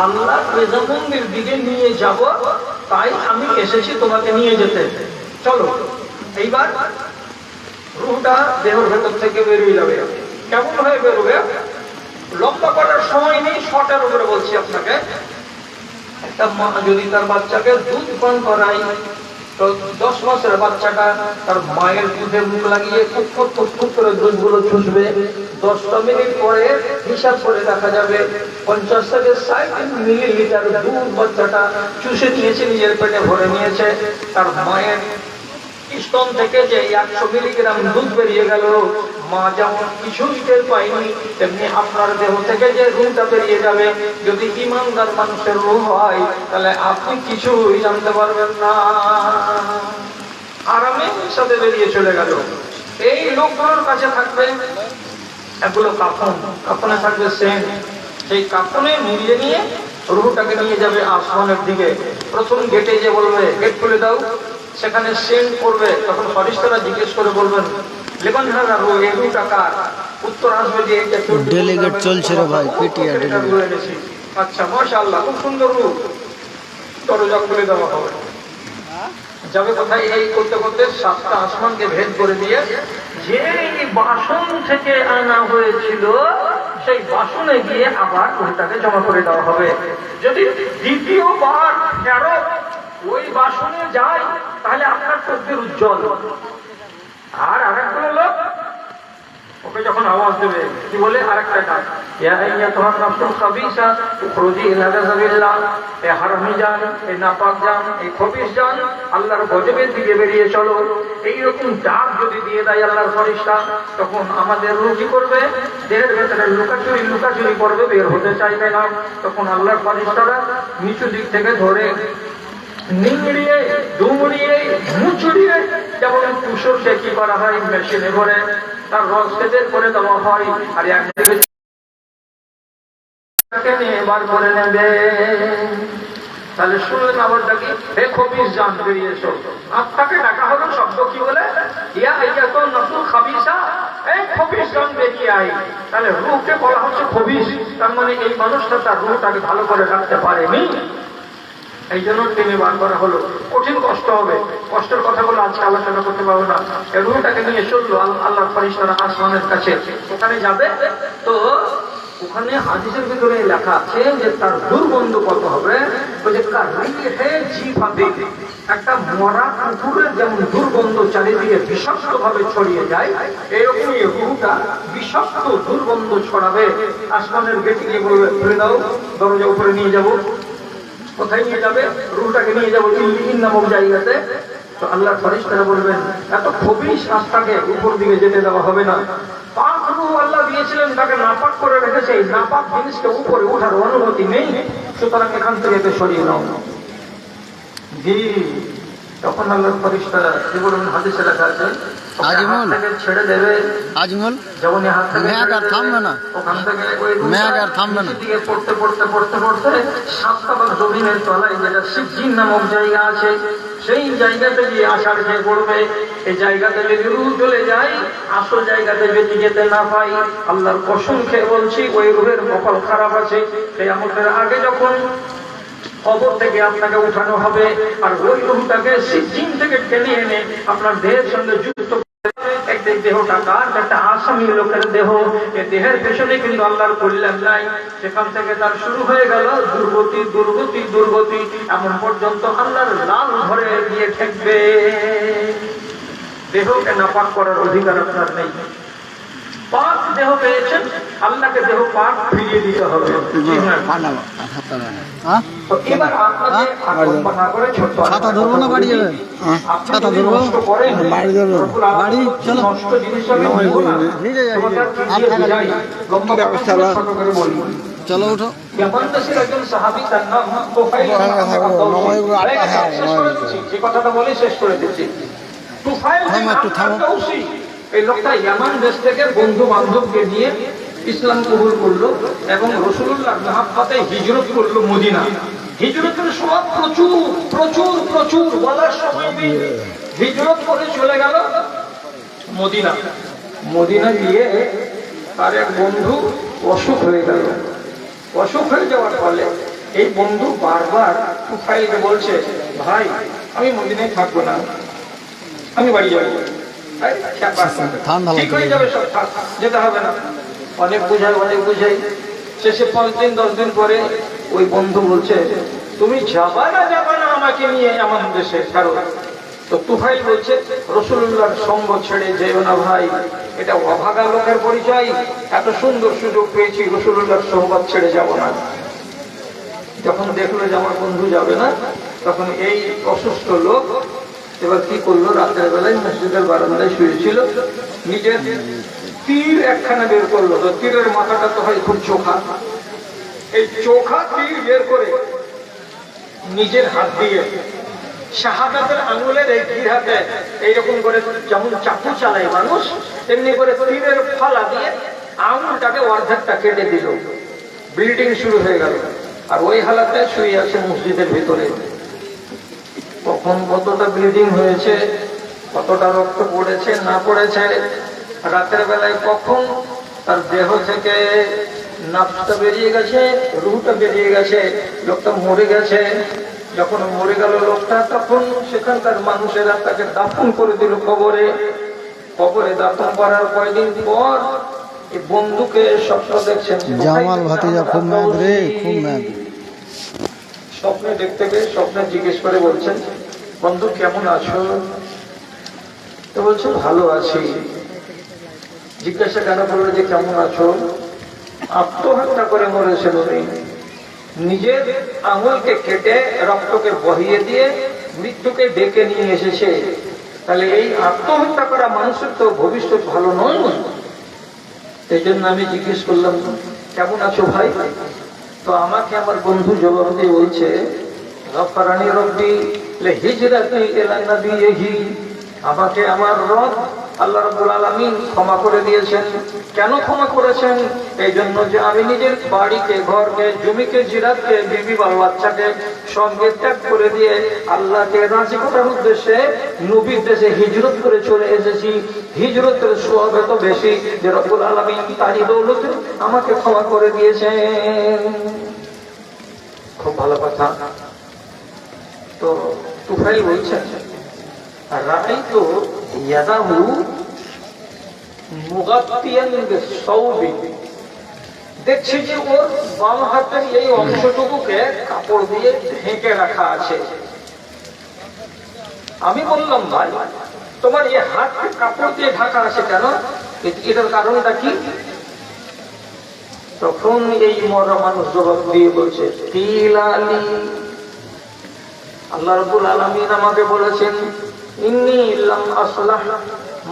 আল্লাহ রেজা মন্দির দিকে নিয়ে যাব, তাই আমি এসেছি তোমাকে নিয়ে যেতে। চলো। এইবার রূহটা দেহের ভেতর থেকে বেরিয়ে যাবে। কেমন হয়ে বেরোবে? লম্বা লম্বা করার সময় নেই, শর্টের উপরে বলছি আপনাকে। একটা মা যদি তার বাচ্চাকে দুধ পান করায়, তো 10 মাসের বাচ্চাটা তার মায়ের দুধে মুখ লাগিয়ে খুব করে দুধগুলো চুষবে। 10টা মিনিট পরে হিসাব করে দেখা যাবে 50 থেকে 60 মিলিলিটার দুধ বাচ্চাটা চুষে নিয়েছে, নিজের পেটে ভরে নিয়েছে। তার মায়ের স্তন থেকে যে 100 মিলিগ্রাম দুধ বেরিয়ে গেল, মা যেমন কিছুই টের পায়নি, তেমনি আপনার দেহ থেকে যে রুহটা বেরিয়ে যাবে, যদি ইমানদার মানুষের রূহ হয়, তাহলে আপনি কিছুই জানতে পারবেন না, আরামে সাথে বেরিয়ে চলে গেল। এই লোকগুলোর কাছে থাকবে এগুলো কাফন, কাফনে থাকবে সেন্ট। সেই কাফনে মিলিয়ে নিয়ে রুহটাকে নিয়ে যাবে আসমানের দিকে। প্রথম গেটে যে বলবে গেট খুলে দাও, সেখানে সেন্ট করবে। তখন ফরিস্তারা জিজ্ঞেস করে বলবেন, লেবান হাজার রু, এই রুহটা কার? উত্তর আসবে যে ডেলিগেট চলছে রে ভাই, পিটিআর ডেলিগেট। আচ্ছা, মাশাআল্লাহ, খুব সুন্দর রূপ। দরজা খুলে দেওয়া হবে, যাবে কোথায়? এই করতে করতে 7টা আসমানকে ভেদ করে দিয়ে যে বাসন থেকে আনা হয়েছিল সেই বাসনে গিয়ে আবার ওইটাকে জমা করে দেওয়া হবে। যদি দ্বিতীয়বার ফেরত ওই বাসনে যায়, তাহলে আপনার চোখের উজ্জ্বল। আর আরেকটা লোক ওকে যখন আওয়াজ দেবে, কি বলে? আরেকটা ডাক, ইয়া আইয়াতুহান নাফসুল খাবিসা উখরুজি ইলা যাবিল্লাহ, এ হারামি জান, এ নাপাক জান, এই খবিস জান, আল্লাহর গজবের দিকে বেরিয়ে চলো। এইরকম ডাক যদি দিয়ে দেয় আল্লাহর ফেরেশতা, তখন আমাদের রূহ কি করবে? দেহের ভেতরে লুকাচুরি করবে, বের হতে চাইবে না। তখন আল্লাহর ফেরেশতারা নিচু দিক থেকে ধরে নিংড়িয়ে ডুমড়িয়ে মুচড়িয়ে, যেমন তুষরকে কি করা হয় মেশিনে ভরে তার রস বের করে দেওয়া হয়, আর একদিকে বার করে নেবে। তাহলে শুনলেন আবারটা কি? হে খবিস জান, বেরিয়ে এসো। আত্মাকে ডাকা হলো, শব্দ কি বলে? ইয়া আইয়াতুন নাফসুল খাবিসা, এই খবিস জান বেরিয়ে আয়। তাহলে রূহকে বলা হচ্ছে খবিস, তার মানে এই মানুষটা তার রূহটাকে ভালো করে রাখতে পারেনি, এই জন্য টেনে বার করা হলো। কঠিন কষ্ট হবে, কষ্টের কথাগুলো আজকে আলোচনা করতে পারবো না। রুহটাকে নিয়ে চললো আল্লাহর ফেরেশতারা আসমানের কাছে, ওখানে যাবে। তো ওখানে হাদিসের ভিতরে লেখা আছে যে তার দুর্গন্ধ কত হবে, ওই যে একটা মরা কুকুরের যেমন দুর্গন্ধ চারিদিকে বিষাক্ত ভাবে ছড়িয়ে যায়, এরকমই রুহটা বিষাক্ত দুর্গন্ধ ছড়াবে। আসমানের গেটে গিয়ে বলবে, খুলে দাও, দরজা উপরে নিয়ে যাবো। কোথায় নিয়ে যাবে? রুহটাকে নিয়ে যাবো ইল্লিয়িন নামক জায়গাতে। তো আল্লাহর ফেরেশতারা বলবেন, এত খবিস আত্মাকে উপর দিকে যেতে দেওয়া হবে না। পাক রূহ আল্লাহ দিয়েছিলেন, তাকে নাপাক করে রেখেছে, এই নাপাক জিনিসকে উপরে ওঠার অনুমতি নেই, সুতরাং এখান থেকে সরিয়ে নাও। জি, তখন আল্লাহর ফেরেশতারা কি বলবেন? হাদিসে লেখা আছে, ছেড়ে দেবে। আজমল যেমন হাত থেকে থামবে না, ওখান থেকে ওই থামবে না, দিকে পড়তে 7টা ভাগ জমিনের তলায় যেটা সিজ্জিন নামক জায়গা আছে, সেই জায়গাতে গিয়ে আসার যে পড়বে। এই জায়গাতে যদি রূহ চলে যায়, আসল জায়গাতে যদি যেতে না পাই, আল্লাহর কসম খেয়ে বলছি, ওই রূহের কপাল খারাপ আছে। কিয়ামতের আগে যখন কবর থেকে আপনাকে উঠানো হবে, আর ওই রূহটাকে সিজ্জিন থেকে টেনে এনে আপনার দেহের সঙ্গে যুক্ত, একদিন দেহটা কার? একটা আসামি লোকের দেহ। এই দেহের পেছনে কিন্তু আল্লাহর কল্যাণ নাই। সেখান থেকে তার শুরু হয়ে গেল দুর্গতি দুর্গতি দুর্গতি, এমন পর্যন্ত আল্লাহর লাল ঘরে গিয়ে ঠেকবে। দেহকে নাপাক করার অধিকার আপনার নেই। পাক দেহ পেয়েছেন, আল্লাহকে দেহ পাক ফিরিয়ে দিতে হবে। তো এবার আপনাকে আকর্ষণ না করে ছোট্ট ছাতা ধরবো না, বাড়ি যাবে? ছাতা ধরবো, বাড়ি যাবে, বাড়ি চলো, নষ্ট জিনিস আমি নিব না। নিজে যাই, লম্বা ব্যবস্থা ছোট করে বলি। চলো উঠো। ইয়ামানদেশের একজন সাহাবী, তার নাম তুফাইল। যে কথাটা বলে শেষ করে দিচ্ছি। তুফাইল দৌসি, এই লোকটা ইয়ামান দেশ থেকে বন্ধু বান্ধবকে নিয়ে ইসলাম কবুল করলো এবং রাসূলুল্লাহর মহব্বতে হিজরত করলো মদিনা। হিজরতের সময় প্রচুর প্রচুর প্রচুর বলার সময় নেই, হিজরত করে চলে গেল মদিনা। মদিনা গিয়ে তার এক বন্ধু অসুখ হয়ে গেল। অসুখ হয়ে যাওয়ার ফলে এই বন্ধু বারবার তুফাইলকে বলছে, ভাই আমি মদিনায় থাকবো না, আমি বাড়ি যাবো। ঠিক হয়ে যাবে, সব যেতে হবে না। অনেক বুঝাই শেষে 5 দিন 10 দিন পরে ওই বন্ধু বলছে, তুমি যাবা না আমাকে নিয়ে এমন দেশে কারণ? তো তুফাইল বলছে, রাসূলুল্লাহর সঙ্গ ছেড়ে যেও না ভাই, এটা অভাগা লোকের পরিচয়। এত সুন্দর সুযোগ পেয়েছি, রাসূলুল্লাহর সোহবত ছেড়ে যাব না। যখন দেখলো যে আমার বন্ধু যাবে না, তখন এই অসুস্থ লোক এবার কি করলো, রাতের বেলায় মসজিদের বারান্দায় শুয়েছিল, নিজের তীর একখানা বের করলো। তো তীরের মাথাটা তো হয় খুব চোখা, এই চোখা তীর বের করে নিজের হাত দিয়ে শাহাদাতের আঙুলের এই তীর হাতে এইরকম করে, যেমন চাকু চালায় মানুষ, তেমনি করে তীরের ফালা দিয়ে আঙুলটাকে অর্ধেকটা কেটে দিল। ব্লিডিং শুরু হয়ে গেল, আর ওই হালাতে শুয়ে আছে মসজিদের ভিতরে। কখন কতটা ব্লিডিং হয়েছে, কতটা রক্ত পড়েছে না পড়েছে, রাতের বেলায় কখন তার দেহ থেকে নাফসটা বেরিয়ে গেছে, রুহটা বেরিয়ে গেছে, লোকটা মরে গেছে। যখন মরে গেল লোকটা, তখন সেখানকার মানুষেরা তাকে দাফন করে দিল কবরে। কবরে দাফন করার কয়েকদিন পর এই বন্ধুকে স্বপ্ন দেখছেন, জামাল ভাতিজা খুব ম্যাদ রে, খুব ম্যাদ। স্বপ্নে দেখতে পেয়ে স্বপ্নে জিজ্ঞেস করে বলছেন, বন্ধু কেমন আছো? তো বলছে ভালো আছি। জিজ্ঞাসা কেন করলো যে কেমন আছো? আত্মহত্যা করে মরেছেন উনি, নিজের আঙুলকে কেটে রক্তকে বহিয়ে দিয়ে মৃত্যুকে ডেকে নিয়ে এসেছে। তাহলে এই আত্মহত্যা করা মানুষের তো ভবিষ্যৎ ভালো নয়। এই জন্য আমি জিজ্ঞেস করলাম কেমন আছো ভাই? তো আমাকে আমার বন্ধু জবাব দিয়ে বলছে, গফরানি রব্বি লিহিজরাতি ইলা নবিয়িহি, আমাকে আমার রব আল্লাহ রাব্বুল আলামিন ক্ষমা করে দিয়েছেন। কেন ক্ষমা করেছেন? এই জন্য যে আমি নিজের বাড়িকে, ঘরকে, জমিকে, জিরাতকে, বিবি বাল বাচ্চাকে সঙ্গে ত্যাগ করে দিয়ে আল্লাহকে রাজি করার উদ্দেশ্যে নবীর দেশে হিজরত করে চলে এসেছি। হিজরতের সওয়াব এত বেশি যে রব্বুল আলামিন তারই দৌলতে আমাকে ক্ষমা করে দিয়েছেন। খুব ভালো কথা। তো তুফাইল বলছেন, রাআইতু ইয়াদাহু মুগাত্তিয়ান বিসাওবি, দেখছি যে ওর বাম হাতের এই অংশটুকুকে কাপড় দিয়ে ঢেকে রাখা আছে। আমি বললাম, ভাই তোমার এই হাতকে কাপড় দিয়ে ঢাকা আছে কেন? এটার কারণটা কি? তখন এই মরা মানুষ জবাব দিয়ে বলছে, তিলালি, আল্লাহ রাব্বুল আলামিন আমাকে বলেছেন, ইন্নী লাম আসলাহ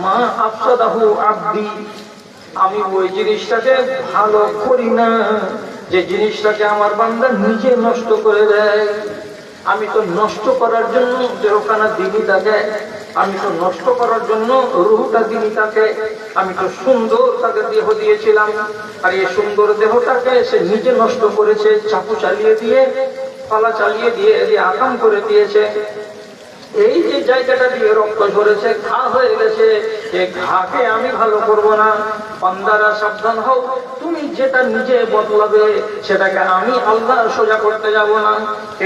মা আফসাদাহু আবদি, আমি ওই জিনিসটাকে ভালো করি না যে জিনিসটাকে আমার বান্দা নিজে নষ্ট করে দেয়। আমি তো নষ্ট করার জন্য দেহখানা দিবি তাকে, আমি তো নষ্ট করার জন্য রুহটা দিবি তাকে, আমি তো সুন্দর তাকে দেহ দিয়েছিলাম, আর এই সুন্দর দেহটাকে সে নিজে নষ্ট করেছে, চাকু চালিয়ে দিয়ে, পালা চালিয়ে দিয়ে আকাম করে দিয়েছে। এই যে জায়গাটা দিয়ে রক্ত ঝরেছে, ঘা হয়ে গেছে, এই ঘাকে আমি ভালো করব না। বান্দারা সাবধান হও, তুমি যেটা নিজে বদলাবে সেটাকে আমি আল্লাহ সোজা করতে যাব না।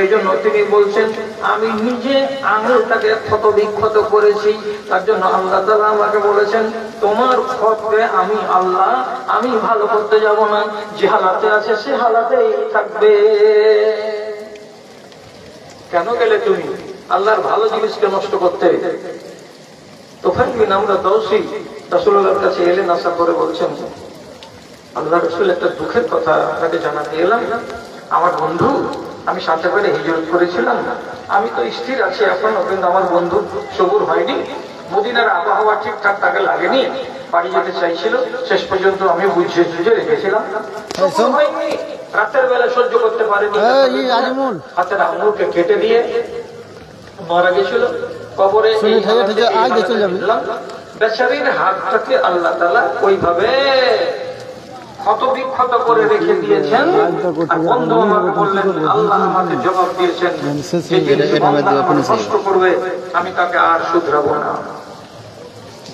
এই জন্য তিনি বলছেন, আমি নিজে আঙুলটাকে ক্ষত বিক্ষত করেছি, তার জন্য আল্লাহ তাআলা আমাকে বলেছেন, তোমার ক্ষতকে আমি আল্লাহ আমি ভালো করতে যাব না, যে হালাতে আছে সে হালাতেই থাকবে। কেন গেলে তুমি আল্লাহর ভালো জিনিসকে নষ্ট করতে? তখন আমরা দোষী রাসূলুল্লাহর কাছে এলেন, আশা করে বলছেন, আল্লাহ রাসূল একটা দুঃখের কথা আপনাকে জানাতে এলাম। আমার বন্ধু, আমি সাথে করে হিজরত করেছিলাম, আমি তো স্থির আছি এখনো, কিন্তু আমার বন্ধু সবুর হয়নি। মদিনার আবহাওয়া ঠিকঠাক তাকে লাগেনি, বাড়ি যেতে চাইছিল, শেষ পর্যন্ত আমি বুঝে রেখেছিলাম, হয়নি। রাতের বেলা সহ্য করতে পারেনি, হাতের আঙুলকে কেটে দিয়ে মারা গেছিল। কবরে বেচারির হাতটাকে আল্লাহ তাআলা ওইভাবে ক্ষত বিক্ষত করে রেখে দিয়েছেন। আর বন্ধু আমাকে বললেন, আল্লাহ আমাকে জবাব দিয়েছেন, কষ্ট করবে আমি তাকে আর শুধরাবো না।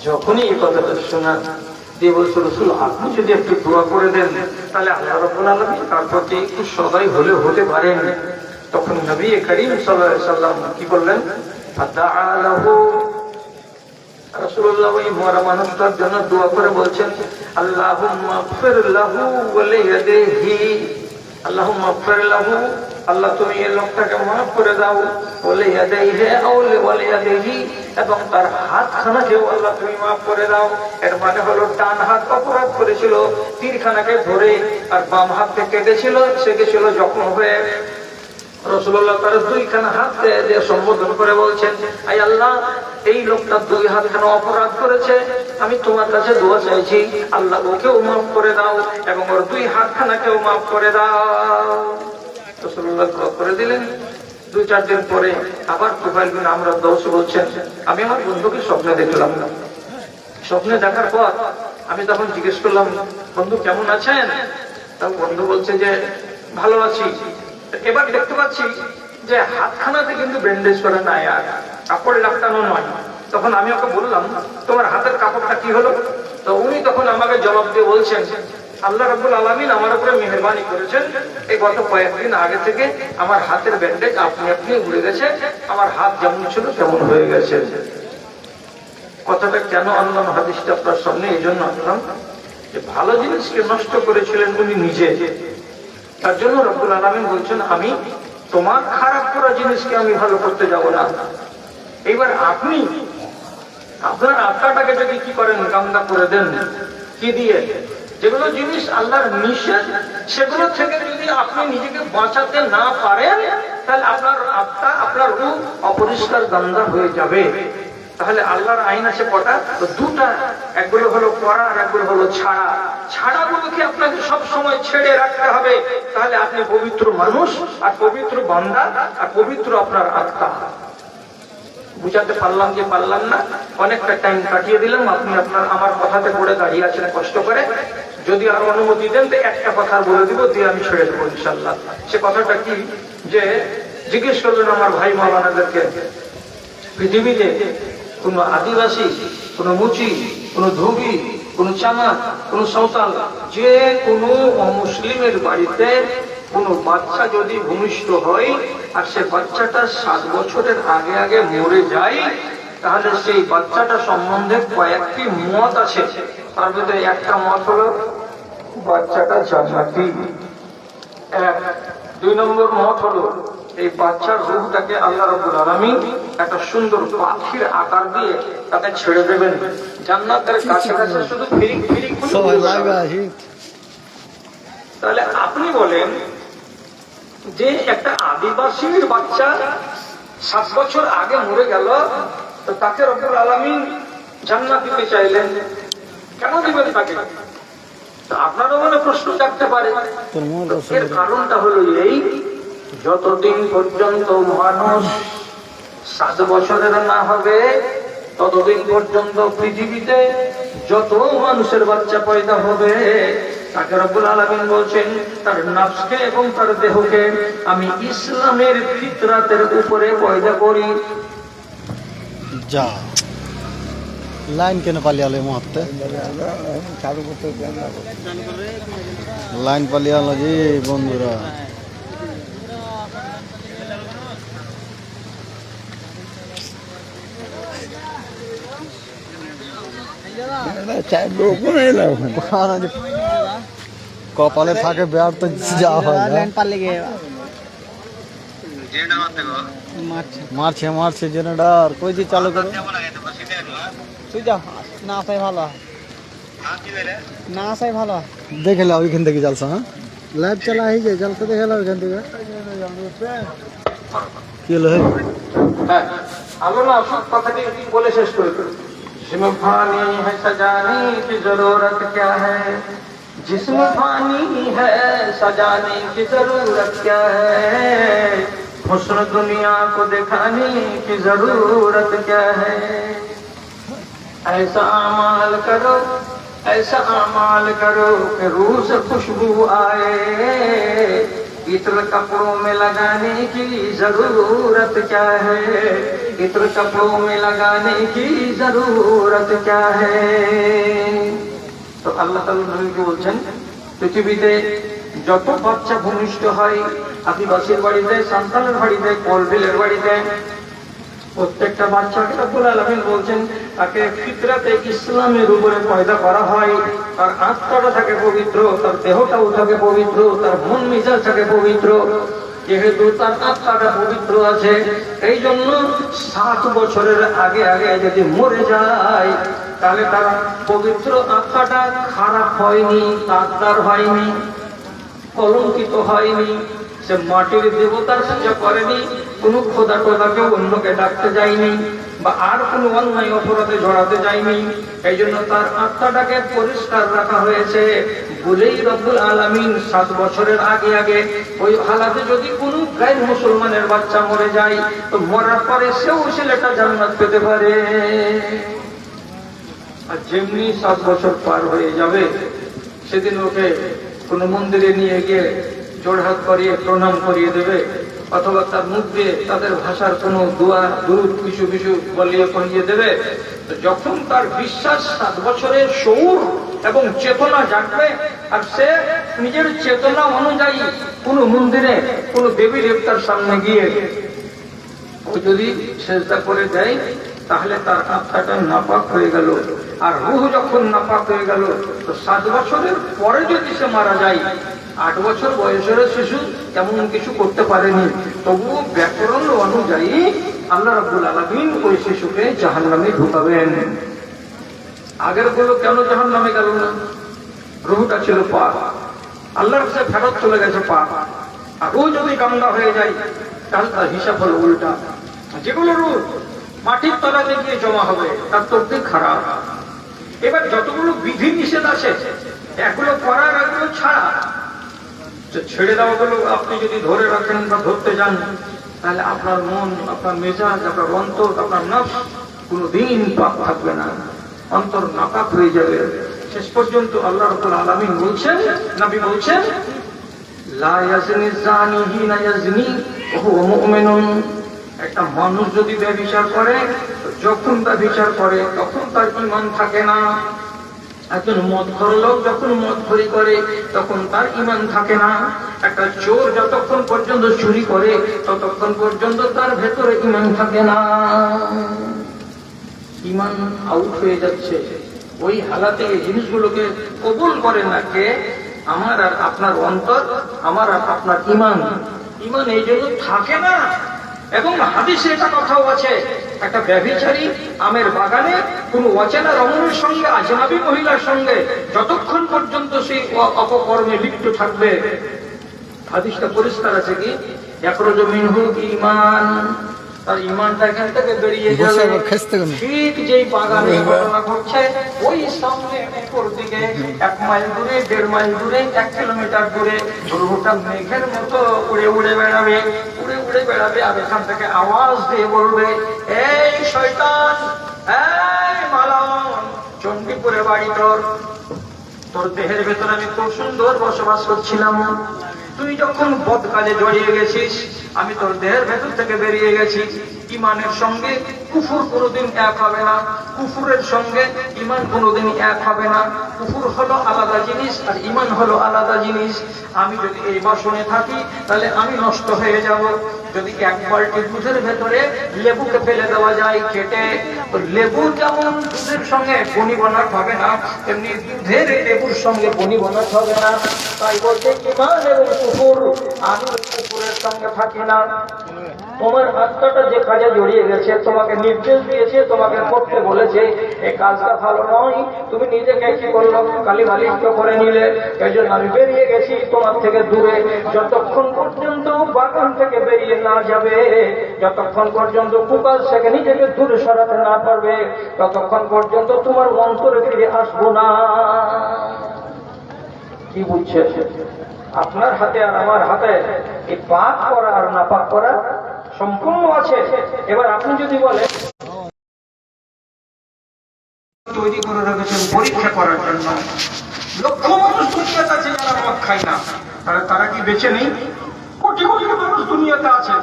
যখনই এই কথাটা শোনা দিয়ে বলছে, রাসূল আপনি যদি একটু দোয়া করে দেন তাহলে আল্লাহ রাব্বুল আলামিন তার প্রতি একটু সদয় হলে হতে পারেন। তখন নবী করিম সাল্লাল্লাহু আলাইহি ওয়াসাল্লাম কি করলেন? ফাদাআ লাহু, রাসূলুল্লাহ ওই মরা মানুষটার জন্য দোয়া করে বলছেন, আল্লাহুম্মা গফির লাহু ওয়া লিয়াদিহি, আল্লাহুম্মা গফির লাহু, আল্লাহ তুমি এই লোকটাকে মাফ করে দাও, ওয়া লিয়াদিহি ওয়া লিয়াদিহি, এবং তার হাতখানাকেও আল্লাহ তুমি মাফ করে দাও। এর মানে হলো ডান হাত অপরাধ করেছিল, তীরখানাকে ধরে, আর বাম হাতকে কেটেছিল, সে গেছিল জখম হয়ে। রাসূলুল্লাহ তার দুইখানা হাতকে দিয়ে সম্বোধন করে বলছেন, আই আল্লাহ, এই লোকটা দুই হাত কেন অপরাধ করেছে, আমি তোমার কাছে দোয়া চাইছি, আল্লাহ ওকেও মাফ করে দাও এবং ওর দুই হাতখানাকেও মাফ করে দাও। রাসূলুল্লাহ দোয়া করে দিলেন। 2-4 দিন পরে আবার তুফাইল বিন আমর আদ-দাওসী বলছেন, আমি আমার বন্ধুকে স্বপ্নে দেখলাম। স্বপ্নে দেখার পর আমি তখন জিজ্ঞেস করলাম, বন্ধু কেমন আছেন? তখন বন্ধু বলছে যে ভালো আছি। এবার দেখতে পাচ্ছি যে হাতখানাতে কিন্তু ব্যান্ডেজ করা নাই, আর কাপড় লাগানো নয়। তখন আমি ওকে বললাম, তোমার হাতের কাপড়টা কি হলো? তো উনি তখন আমাকে জবাব দিয়ে বলছেন, আল্লাহ রাব্বুল আলামিন আমার উপরে মেহেরবানি করেছেন, এই গত কয়েকদিন আগে থেকে আমার হাতের ব্যান্ডেজ আপনি আপনি উড়ে গেছে, আমার হাত যেমন ছিল তেমন হয়ে গেছে। কথাটা কেন আনলাম হাদিসটা আপনার সামনে? এই জন্য আনলাম যে ভালো জিনিসকে নষ্ট করেছিলেন উনি নিজে, তার জন্য রব্বুল আলামিন বলছেন, আমি তোমার খারাপ করা জিনিসকে আমি ভালো করতে যাব না। এইবার আপনি আপনার আত্মাটাকে যদি কি করেন, গামদা করে দেন, কি দিয়ে? যেগুলো জিনিস আল্লাহর নিষেধ, সেগুলো থেকে যদি আপনি নিজেকে বাঁচাতে না পারেন, তাহলে আপনার আত্মা, আপনার রূহ অপরিষ্কার গামদা হয়ে যাবে। তাহলে আল্লাহর আইন আছে কটা? তো দুটা, একগুলো হলো করা আর একগুলো হলো ছাড়া। ছাড়াগুলোকে আপনাকে সব সময় ছেড়ে রাখতে হবে, তাহলে আপনি পবিত্র মানুষ, আর পবিত্র বান্দা, আর পবিত্র আপনার আত্মা। বুঝাতে পারলাম যে পারলাম না? অনেকটা টাইম কাটিয়ে দিলাম, আপনি আপনার আমার কথাতে পড়ে দাঁড়িয়ে আছেন কষ্ট করে। যদি আর অনুমতি দেন তো একটা কথা বলে দিব, দিয়ে আমি ছেড়ে দেবো ইনশাল্লাহ। সে কথাটা কি, যে জিজ্ঞেস করবেন আমার ভাই মাওলানাদেরকে, পৃথিবীতে কোন আদিবাসী, কোন মুচি, কোন ধোবি, কোন চামাক, কোন সাঁওতাল, যে কোনো অমুসলিমের বাড়িতে কোন বাচ্চা যদি ভূমিষ্ঠ হয় আর সে বাচ্চাটা 7 বছরের আগে আগে মরে যায়, তাহলে সেই বাচ্চাটা সম্বন্ধে কয়েকটি মত আছে। তার ভিতরে একটা মত হলো বাচ্চাটা জান্নাতি। 2 নম্বর মত হলো এই বাচ্চার রূহটাকে আল্লাহ রাব্বুল আলামিন একটা সুন্দর পাখির আকার দিয়ে তাকে ছেড়ে দেবেন জান্নাতের কাছাকাছি, শুধু ফিরিং ফিরিং। তাহলে আপনি বলেন যে একটা আদিবাসীর বাচ্চা 7 বছর আগে মরে গেল, তো তাকে রব্বুল আলামিন জান্নাত দিতে চাইলেন, কেন দিবেন তাকে? আপনারও মনে প্রশ্ন জাগতে পারে। এর কারণটা হলো এই, যতদিন পর্যন্ত মানুষ 7 বছরের না হবে, ততদিন পর্যন্ত পৃথিবীতে যত মানুষের বাচ্চা পয়দা হবে, তাকে রব্বুল আলামিন বলছেন তার নফসকে এবং তার দেহকে আমি ইসলামের ফিতরাতের উপরে পয়দা করি। যা লাইন কেন পালিয়ালো এই মুহূর্তে? লাইন পালিয়ালো জি বন্ধুরা। কপালে থাকে বেয়ার তো যা হয়। মারছে মারছে জেনারেটর, কই যে চালু করো। তুই যা, না আসাই ভালো, না আসাই ভালো। দেখে লাও ওইখান থেকে চালছে। হ্যাঁ, লাইভ চালা হয়ে যায়, চালতে দেখে লাও ওইখান থেকে। কি হলো? হ্যাঁ, আমরা না সব কথাটি বলে শেষ করে দিই। जिसमें फानी है सजाने की जरूरत क्या है, जिसमें फानी है सजाने की जरूरत क्या है, हुस्न दुनिया को दिखाने की जरूरत क्या है। ऐसा अमाल करो, ऐसा अमाल करो कि रूह से खुशबू आए, इत्र कपड़ों में लगाने की जरूरत क्या है, इत्र कपड़ों में लगाने की जरूरत क्या है। तो আল্লাহ তাআলা নবীকে বলছেন, পৃথিবীতে যত বাচ্চা ভূমিষ্ঠ হয়, আদিবাসীর বাড়িতে, সান্তালের বাড়িতে, কলবিলের বাড়িতে, প্রত্যেকটা বাচ্চাকে রব্বুল আলামিন বলছেন তাকে ফিতরাতে ইসলামের উপরে পয়দা করা হয়, তার আত্মাটা থাকে পবিত্র, তার দেহটাও থাকে পবিত্র, তার মন মেজাজ থাকে পবিত্র। যেহেতু তার আত্মাটা পবিত্র আছে, এই জন্য 7 বছরের আগে আগে যদি মরে যায় তাহলে তার পবিত্র আত্মাটা খারাপ হয়নি, তার হয়নি, কলঙ্কিত হয়নি, সে মাটির দেবতার পূজা করেনি, কোনো খোদা টোদাকে অন্যকে ডাকতে যায়নি, বা আর কোনো অন্যায় অপরাধে জড়াতে যায়নি। এই জন্য তার আত্মাটাকে পরিষ্কার রাখা হয়েছে বলেই রব্বুল আলামিন 7 বছরের আগে আগে ওই হালাতে যদি কোনো গায়ের মুসলমানের বাচ্চা মরে যায় তো মরার পরে সেও ছেলেটা জান্নাত পেতে পারে। আর যেমনি 7 বছর পার হয়ে যাবে সেদিন ওকে কোনো মন্দিরে নিয়ে গিয়ে জোড়হাত করিয়ে প্রণাম করিয়ে দেবে, অথবা তার মুখ দিয়ে তাদের ভাষার কোনো দোয়া দুরূদ কিছু কিছু বলিয়ে করিয়ে দেবে। তো যখন তার বিশ্বাস 7 বছরের শউর এবং চেতনা জাগবে, আর সে নিজের চেতনা অনুযায়ী কোনো মন্দিরে কোনো দেবী দেবতার সামনে গিয়ে ও যদি সেজদা করে দেয় তাহলে তার আত্মাটা নাপাক হয়ে গেল। আর রূহ যখন নাপাক হয়ে গেল তো 7 বছরের পরে যদি সে মারা যায়, 8 বছর বয়সের শিশু তেমন কিছু করতে পারেনি, তবুও ব্যাকরণ অনুযায়ী আল্লাহ রাব্বুল আলামিন ওই শিশুকে জাহান্নামে ঢুকাবেন। আগের গুলো কেন জাহান্নামে গেল না? রূহটা ছিল পাক, আল্লাহর কাছে ফেরত চলে গেছে পাক। আর রূহ যদি গান্দা হয়ে যায় তাহলে তার হিসাব হলো উল্টা। যেগুলো রূহ মাটির তলাতে গিয়ে জমা হবে তার তকদির খারাপ। এবার যতগুলো বিধি নিষেধ আছে এগুলো করার এগুলো ছাড়া ছেড়ে দেওয়া গুলো আপনি যদি ধরে রাখেন বা ধরতে যান তাহলে আপনার মন, আপনার মেজাজ, আপনার অন্তর, আপনার নফস কোনোদিন পাক থাকবে না, অন্তর নাপাক হয়ে যাবে। শেষ পর্যন্ত আল্লাহ রাব্বুল আলামিন বলছেন, নবী বলছেন, লা ইয়াজনি জানি হিনা ইয়াজনি ওয়া হুয়া মুমিনুন। একটা মানুষ যদি ব্যভিচার করে, যখন ব্যভিচার করে তখন তার ঈমান থাকে না। একজন মদখোর লোক যখন মদখোরি করে তখন তার ঈমান থাকে না। একটা চোর যতক্ষণ পর্যন্ত চুরি করে ততক্ষণ পর্যন্ত তার ভেতরে ঈমান থাকে না। ঈমান আউট হয়ে যাচ্ছে। ওই হালাতে এই জিনিসগুলোকে কবুল করে না কে? আমার আর আপনার অন্তর, আমার আর আপনার ঈমান। ঈমান এই জন্য থাকে না। এবং হাদিসে এটা কথাও আছে, একটা ব্যভিচারী আমের বাগানে কোন অচেনা রমণীর সঙ্গে, আজনাবী মহিলার সঙ্গে যতক্ষণ পর্যন্ত সেই অপকর্মে লিপ্ত থাকবে, হাদিসটা পরিষ্কার আছে কি ইয়াখরুজু মিনহু ঈমান, তার ঈমানটা এখান থেকে বেরিয়ে যাবে। ঠিক যেই বাগানে ঘটনা ঘটছে ওই সামনে উপর দিকে 1 মাইল দূরে, 1.5 মাইল দূরে, 1 কিলোমিটার দূরে রূহটা মেঘের মতো উড়ে উড়ে বেড়াবে, উড়ে উড়ে বেড়াবে। আর এখান থেকে আওয়াজ দিয়ে বলবে, এই শয়তান, এই মালাউন, চণ্ডীপুরে বাড়ি তোর, তোর দেহের ভেতরে আমি খুব সুন্দর বসবাস করছিলাম, তুই যখন বদ কাজে জড়িয়ে গেছিস আমি তোর দেহের ভেতর থেকে বেরিয়ে গেছি। ঈমানের সঙ্গে কুফর কোনোদিন এক হবে না, কুফরের সঙ্গে ঈমান কোনোদিন এক হবে না। কুফর হলো আলাদা জিনিস আর ঈমান হলো আলাদা জিনিস। আমি যদি এই বাসনে থাকি তাহলে আমি নষ্ট হয়ে যাব। যদি 1 বালতি দুধের ভেতরে লেবুকে ফেলে দেওয়া যায় কেটে, তো লেবু যেমন দুধের সঙ্গে বনিবনাট হবে না, তেমনি দুধের লেবুর সঙ্গে বনিবনাট হবে না। তাই বলতে ঈমান এবং কুফর, আমি কুফরের সঙ্গে থাকি না। তোমার আত্মাটা যে কাজে জড়িয়ে গেছে, তোমাকে নির্দেশ দিয়েছে, তোমাকে করতে বলেছে, এই কাজটা ভালো নয়, তুমি নিজেকে কি করলো, কালিমালিপ্ত করে নিলে। এই জন্য আমি বেরিয়ে গেছি তোমার থেকে দূরে। যতক্ষণ পর্যন্ত বাগান থেকে বেরিয়ে না যাবে, যতক্ষণ পর্যন্ত কুকার থেকে নিজেকে দূরে সরাতে না পারবে, ততক্ষণ পর্যন্ত তোমার অন্তরে ফিরে আসবো না। কি বুঝছে? আপনার হাতে আর আমার হাতে এই পাক করা আর না পাক করা সম্পূর্ণ আছে। এবার আপনি যদি বলেন তৈরি করে রেখেছেন পরীক্ষা করার জন্য, লক্ষ মানুষ দুনিয়াতে আছে যারা মদ খায় না, তারা কি বেঁচে নেই? কোটি কোটি মানুষ দুনিয়াতে আছে,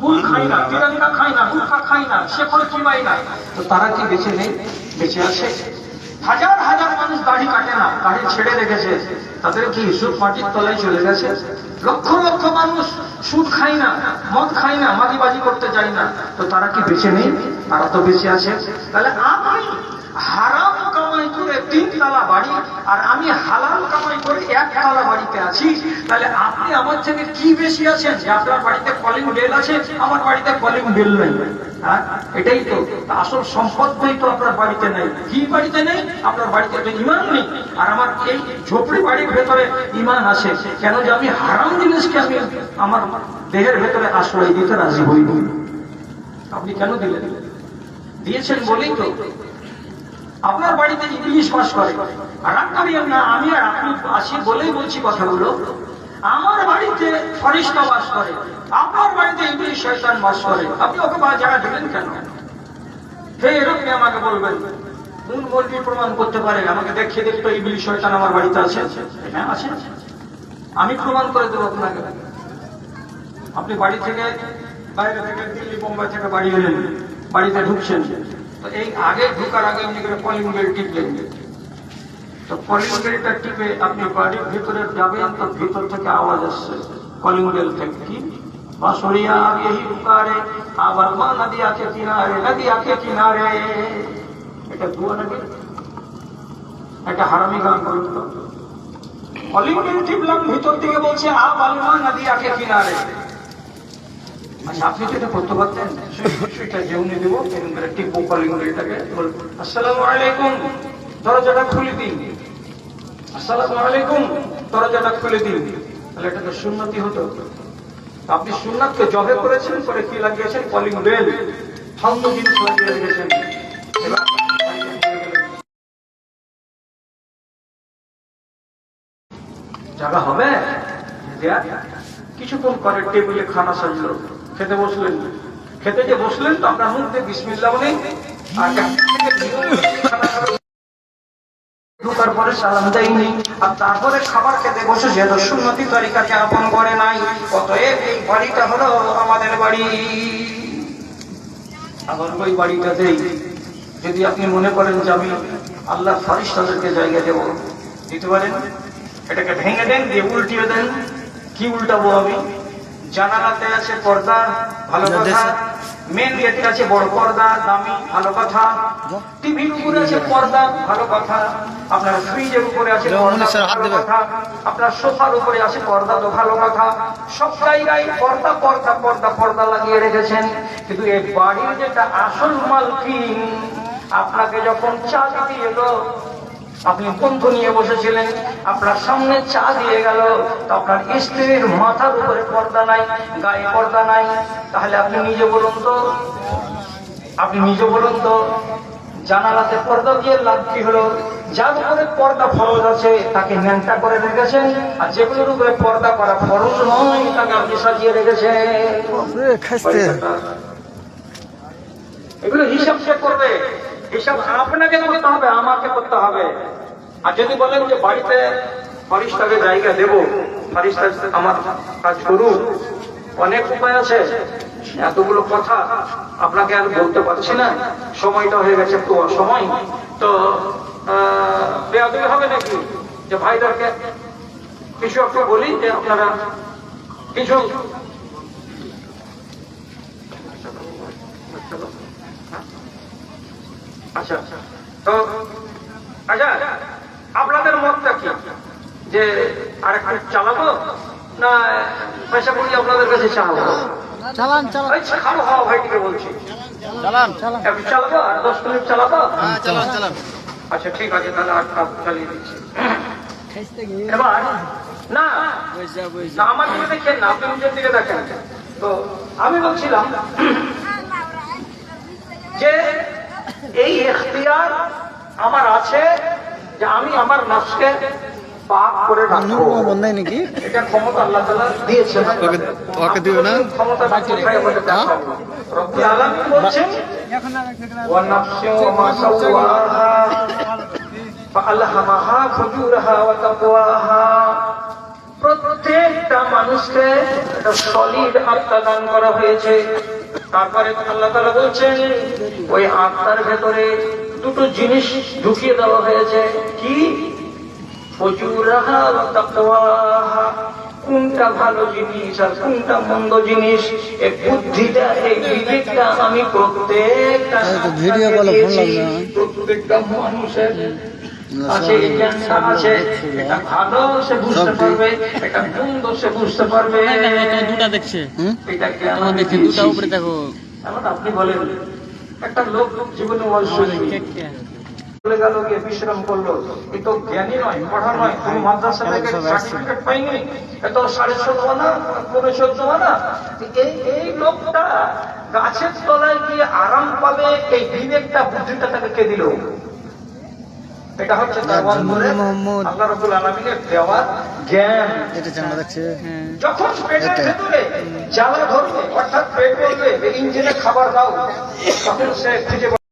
গুল খায় না, তিরঙ্গা খায় না, গুটখা খায় না, শেখর চিবাই না, তো তারা কি বেঁচে নেই? বেঁচে আছে। হাজার হাজার মানুষ দাড়ি কাটে না, দাড়ি ছেড়ে রেখেছে, তাদের কি সুদ মাটির তলায় চলে গেছে? লক্ষ লক্ষ মানুষ সুদ খায় না, মদ খায় না, মাগিবাজি করতে যায় না, তো তারা কি বেঁচে নেই? তারা তো বেঁচে আছে। তাহলে আপনি হারাম কামাই করে 3 তলা বাড়ি আর আমি হালাল কামাই করে 1 তলা বাড়িতে আছি, তাহলে আপনি আমার থেকে কি বেশি আছেন যে আপনার বাড়িতে কলিং বেল আছে, আমার বাড়িতে কলিং বেল নেই? হ্যাঁ, এটাই তো আসল সম্পদই তো আপনার বাড়িতে নেই। কি বাড়িতে নেই? আপনার বাড়িতে তো ইমান নেই, আর আমার এই ঝোপড়ি বাড়ির ভেতরে ইমান আছে। কেন? যে আমি হারাম জিনিসকে আমি আমার দেহের ভেতরে আশ্রয় দিতে রাজি হইনি। আপনি কেন দিলেন? দিয়েছেন বলেই তো। আপনার বাড়িতে ইবলিশ বাস করে, আর করিয়েন না আমি আর আপনি আসি বলেই বলছি কথাগুলো। আমার বাড়িতে ফেরেশতা বাস করে, আপনার বাড়িতে ইবলিশ শয়তান বাস করে। আপনি ওকে জায়গা দিলেন কেন? এরকম আমাকে বলবেন, কোন মৌলবি প্রমাণ করতে পারে? আমাকে দেখিয়ে দেখতো ইবলিশ শয়তান আমার বাড়িতে আছে। হ্যাঁ আছে, আমি প্রমাণ করে দেবো আপনাকে। আপনি বাড়ি থেকে, বাইরে থেকে, দিল্লি বোম্বাই থেকে বাড়ি এলেন, বাড়িতে ঢুকছেন, তো এই আগে ঢুকার আগে এমনি করে কলিং বেল টিপলেন। তো কলিং বেলটা টিপে আপনি বাড়ির ভিতরে যাবেন, তো ভিতর থেকে আওয়াজ আসছে কলিং বেল থেকে, কি বাঁশরিয়া यही पुकारे আবার মা নদী আকে কিনারে, নদী আকে কিনারে। এটা দুয়া নাকি? একটা হারামি গান বলুন তো। কলিং বেল টিপলাম, ভিতর থেকে বলছে আবার মা নদী আকে কিনারে। আচ্ছা, আপনি তো এটা করতে পারতেন, সেটা যেউনি দেবো, এরকম করে টিপবো কলিং বেলটাকে, আসসালামু আলাইকুম, দরজাটা খুলে দিন, আসসালামু আলাইকুম, দরজাটা খুলে দিন। তাহলে এটা তো সুন্নতি হতো। আপনি সুন্নাতকে জবে করেছেন, করে কি লাগিয়েছেন? কলিং বেল, ফালতু জিনিস লাগিয়ে রেখেছেন। জায়গা হবে কিছুক্ষণ পরে টেবিলে খানা সাজলো, খেতে বসলেন। খেতে যে বসলেন, তো আপনার মুখ দিয়ে বিসমিল্লাহ বলে আর ঢোকার পরে সালাম দেয়নি, আর তারপরে খাবার খেতে বসেছে, তো সুন্নতি তরিকাকে আপন করে নাই। অতএব এই বাড়িটা হলো আমাদের বাড়ি। আবার ওই বাড়িটাতেই যদি আপনি মনে করেন যে আমি আল্লাহ ফেরেশতাদেরকে জায়গা দেব, দিতে পারেন। এটাকে ভেঙে দেন, দিয়ে উল্টিয়ে দেন। কি উল্টাবো আমি? জানালাতে আছে পর্দা, ভালো কথা। মেন গেটে আছে বড় পর্দা, দামি, ভালো কথা। টিভির উপরে আছে পর্দা, ভালো কথা। আপনার ফ্রিজের উপরে আছে পর্দা, ভালো কথা। আপনার সোফার উপরে আছে পর্দা, তো ভালো কথা। সব জায়গায় পর্দা পর্দা পর্দা পর্দা লাগিয়ে রেখেছেন। কিন্তু এই বাড়ির যেটা আসল মালকিন, আপনাকে যখন চা দিতে এলো, আপনি বন্ধু নিয়ে বসেছিলেন, আপনার সামনে চা দিয়ে গেল, তো আপনার স্ত্রীর মাথার উপরে পর্দা নাই, গায়ে পর্দা নাই। তাহলে আপনি নিজে বলুন তো, আপনি নিজে বলুন তো, জানালাতে পর্দা দিয়ে লাভ কি হলো? যার উপরে পর্দা ফরজ আছে তাকে ন্যাংটা করে রেখেছেন, আর যেগুলোর উপরে পর্দা করা ফরজ নয় তাকে আপনি সাজিয়ে রেখেছেন। এগুলো হিসাব সে করবে, হিসাব আপনাকে করতে হবে, আমাকে করতে হবে। আর যদি বলেন যে বাড়িতে ফেরেশতাকে জায়গা দেব, ফেরেশতা আমার কাজ করুন, অনেক উপায় আছে। এতগুলো কথা আপনাকে আর বলতে পারছি না, সময়টা হয়ে গেছে একটু অসময়। তো বেয়াদবি হবে নাকি যে ভাইদেরকে কিছু একটু বলি যে আপনারা কিছু আচ্ছা, তো আচ্ছা আপনাদের মতটা কি, যে আর একটু চালাবো না পয়সা করি আপনাদের কাছে চালাবো? চালান চালান খাবো, হওয়া ভাইটিকে বলছি, চালান চালান একটু চালাবো, আর 10 মিনিট চালাবো। চালান চালান। আচ্ছা ঠিক আছে, তাহলে 8 কাপ চালিয়ে দিচ্ছি। এবার না না, আমার দিকে দেখেন না, আপনি নিজের দিকে দেখেন। তো আমি বলছিলাম যে এই ইখতিয়ার আমার আছে যে আমি আমার নফসকে পাক করে রাখবো। নাকি এটা ক্ষমতা আল্লাহ তাআলা দিয়েছেন। ওকে দিও না ক্ষমতা কোথায় আমাদের কাছে? রব্বুল আলামিন বলছেন ওয়া নাফসি ওয়া মা সাওয়াহা ফাআলহামাহা ফুজুরাহা ওয়া তাকওয়াহা। প্রত্যেকটা মানুষকে একটা সলিড আত্মা দান করা হয়েছে। তারপরে আল্লাহ তাআলা বলছেন ওই আত্মার ভেতরে দুটো জিনিস ঢুকিয়ে দেওয়া হয়েছে। কি? ফজুরাহা ওয়া তাকওয়াহা। কোনটা ভালো জিনিস আর কোনটা মন্দ জিনিস, এই বুদ্ধিটা, এই বিবেকটা আমি প্রত্যেকটা মানুষের আছে, এই জ্ঞানটা আছে। এটা ভালো সে বুঝতে পারবে, এটা মন্দ সে বুঝতে পারবে। দুটা দেখছে, এটা তোমার দেখছে দুটা উপরে দেখো। এখন আপনি বলেন, একটা লোক জীবনে চলে গেল, গিয়ে বিশ্রাম করলো, এ তো জ্ঞানী নয়, পড়া নয়, কোন মাদ্রাসা থেকে সার্টিফিকেট পাইনি, এত 1450 আনা 1514 আনা। এই লোকটা গাছের তলায় গিয়ে আরাম পাবে, এই বিবেকটা বুদ্ধিটা তাকে কে দিল? এটা হচ্ছে তার অন্তরে আল্লাহ রাব্বুল আলামিনের দেওয়া জ্ঞান। এটা জানা যাচ্ছে। যখন পেটের ভেতরে জ্বালা ধরবে, অর্থাৎ পেট বলবে ইঞ্জিনে খাবার দাও, তখন সে খুঁজে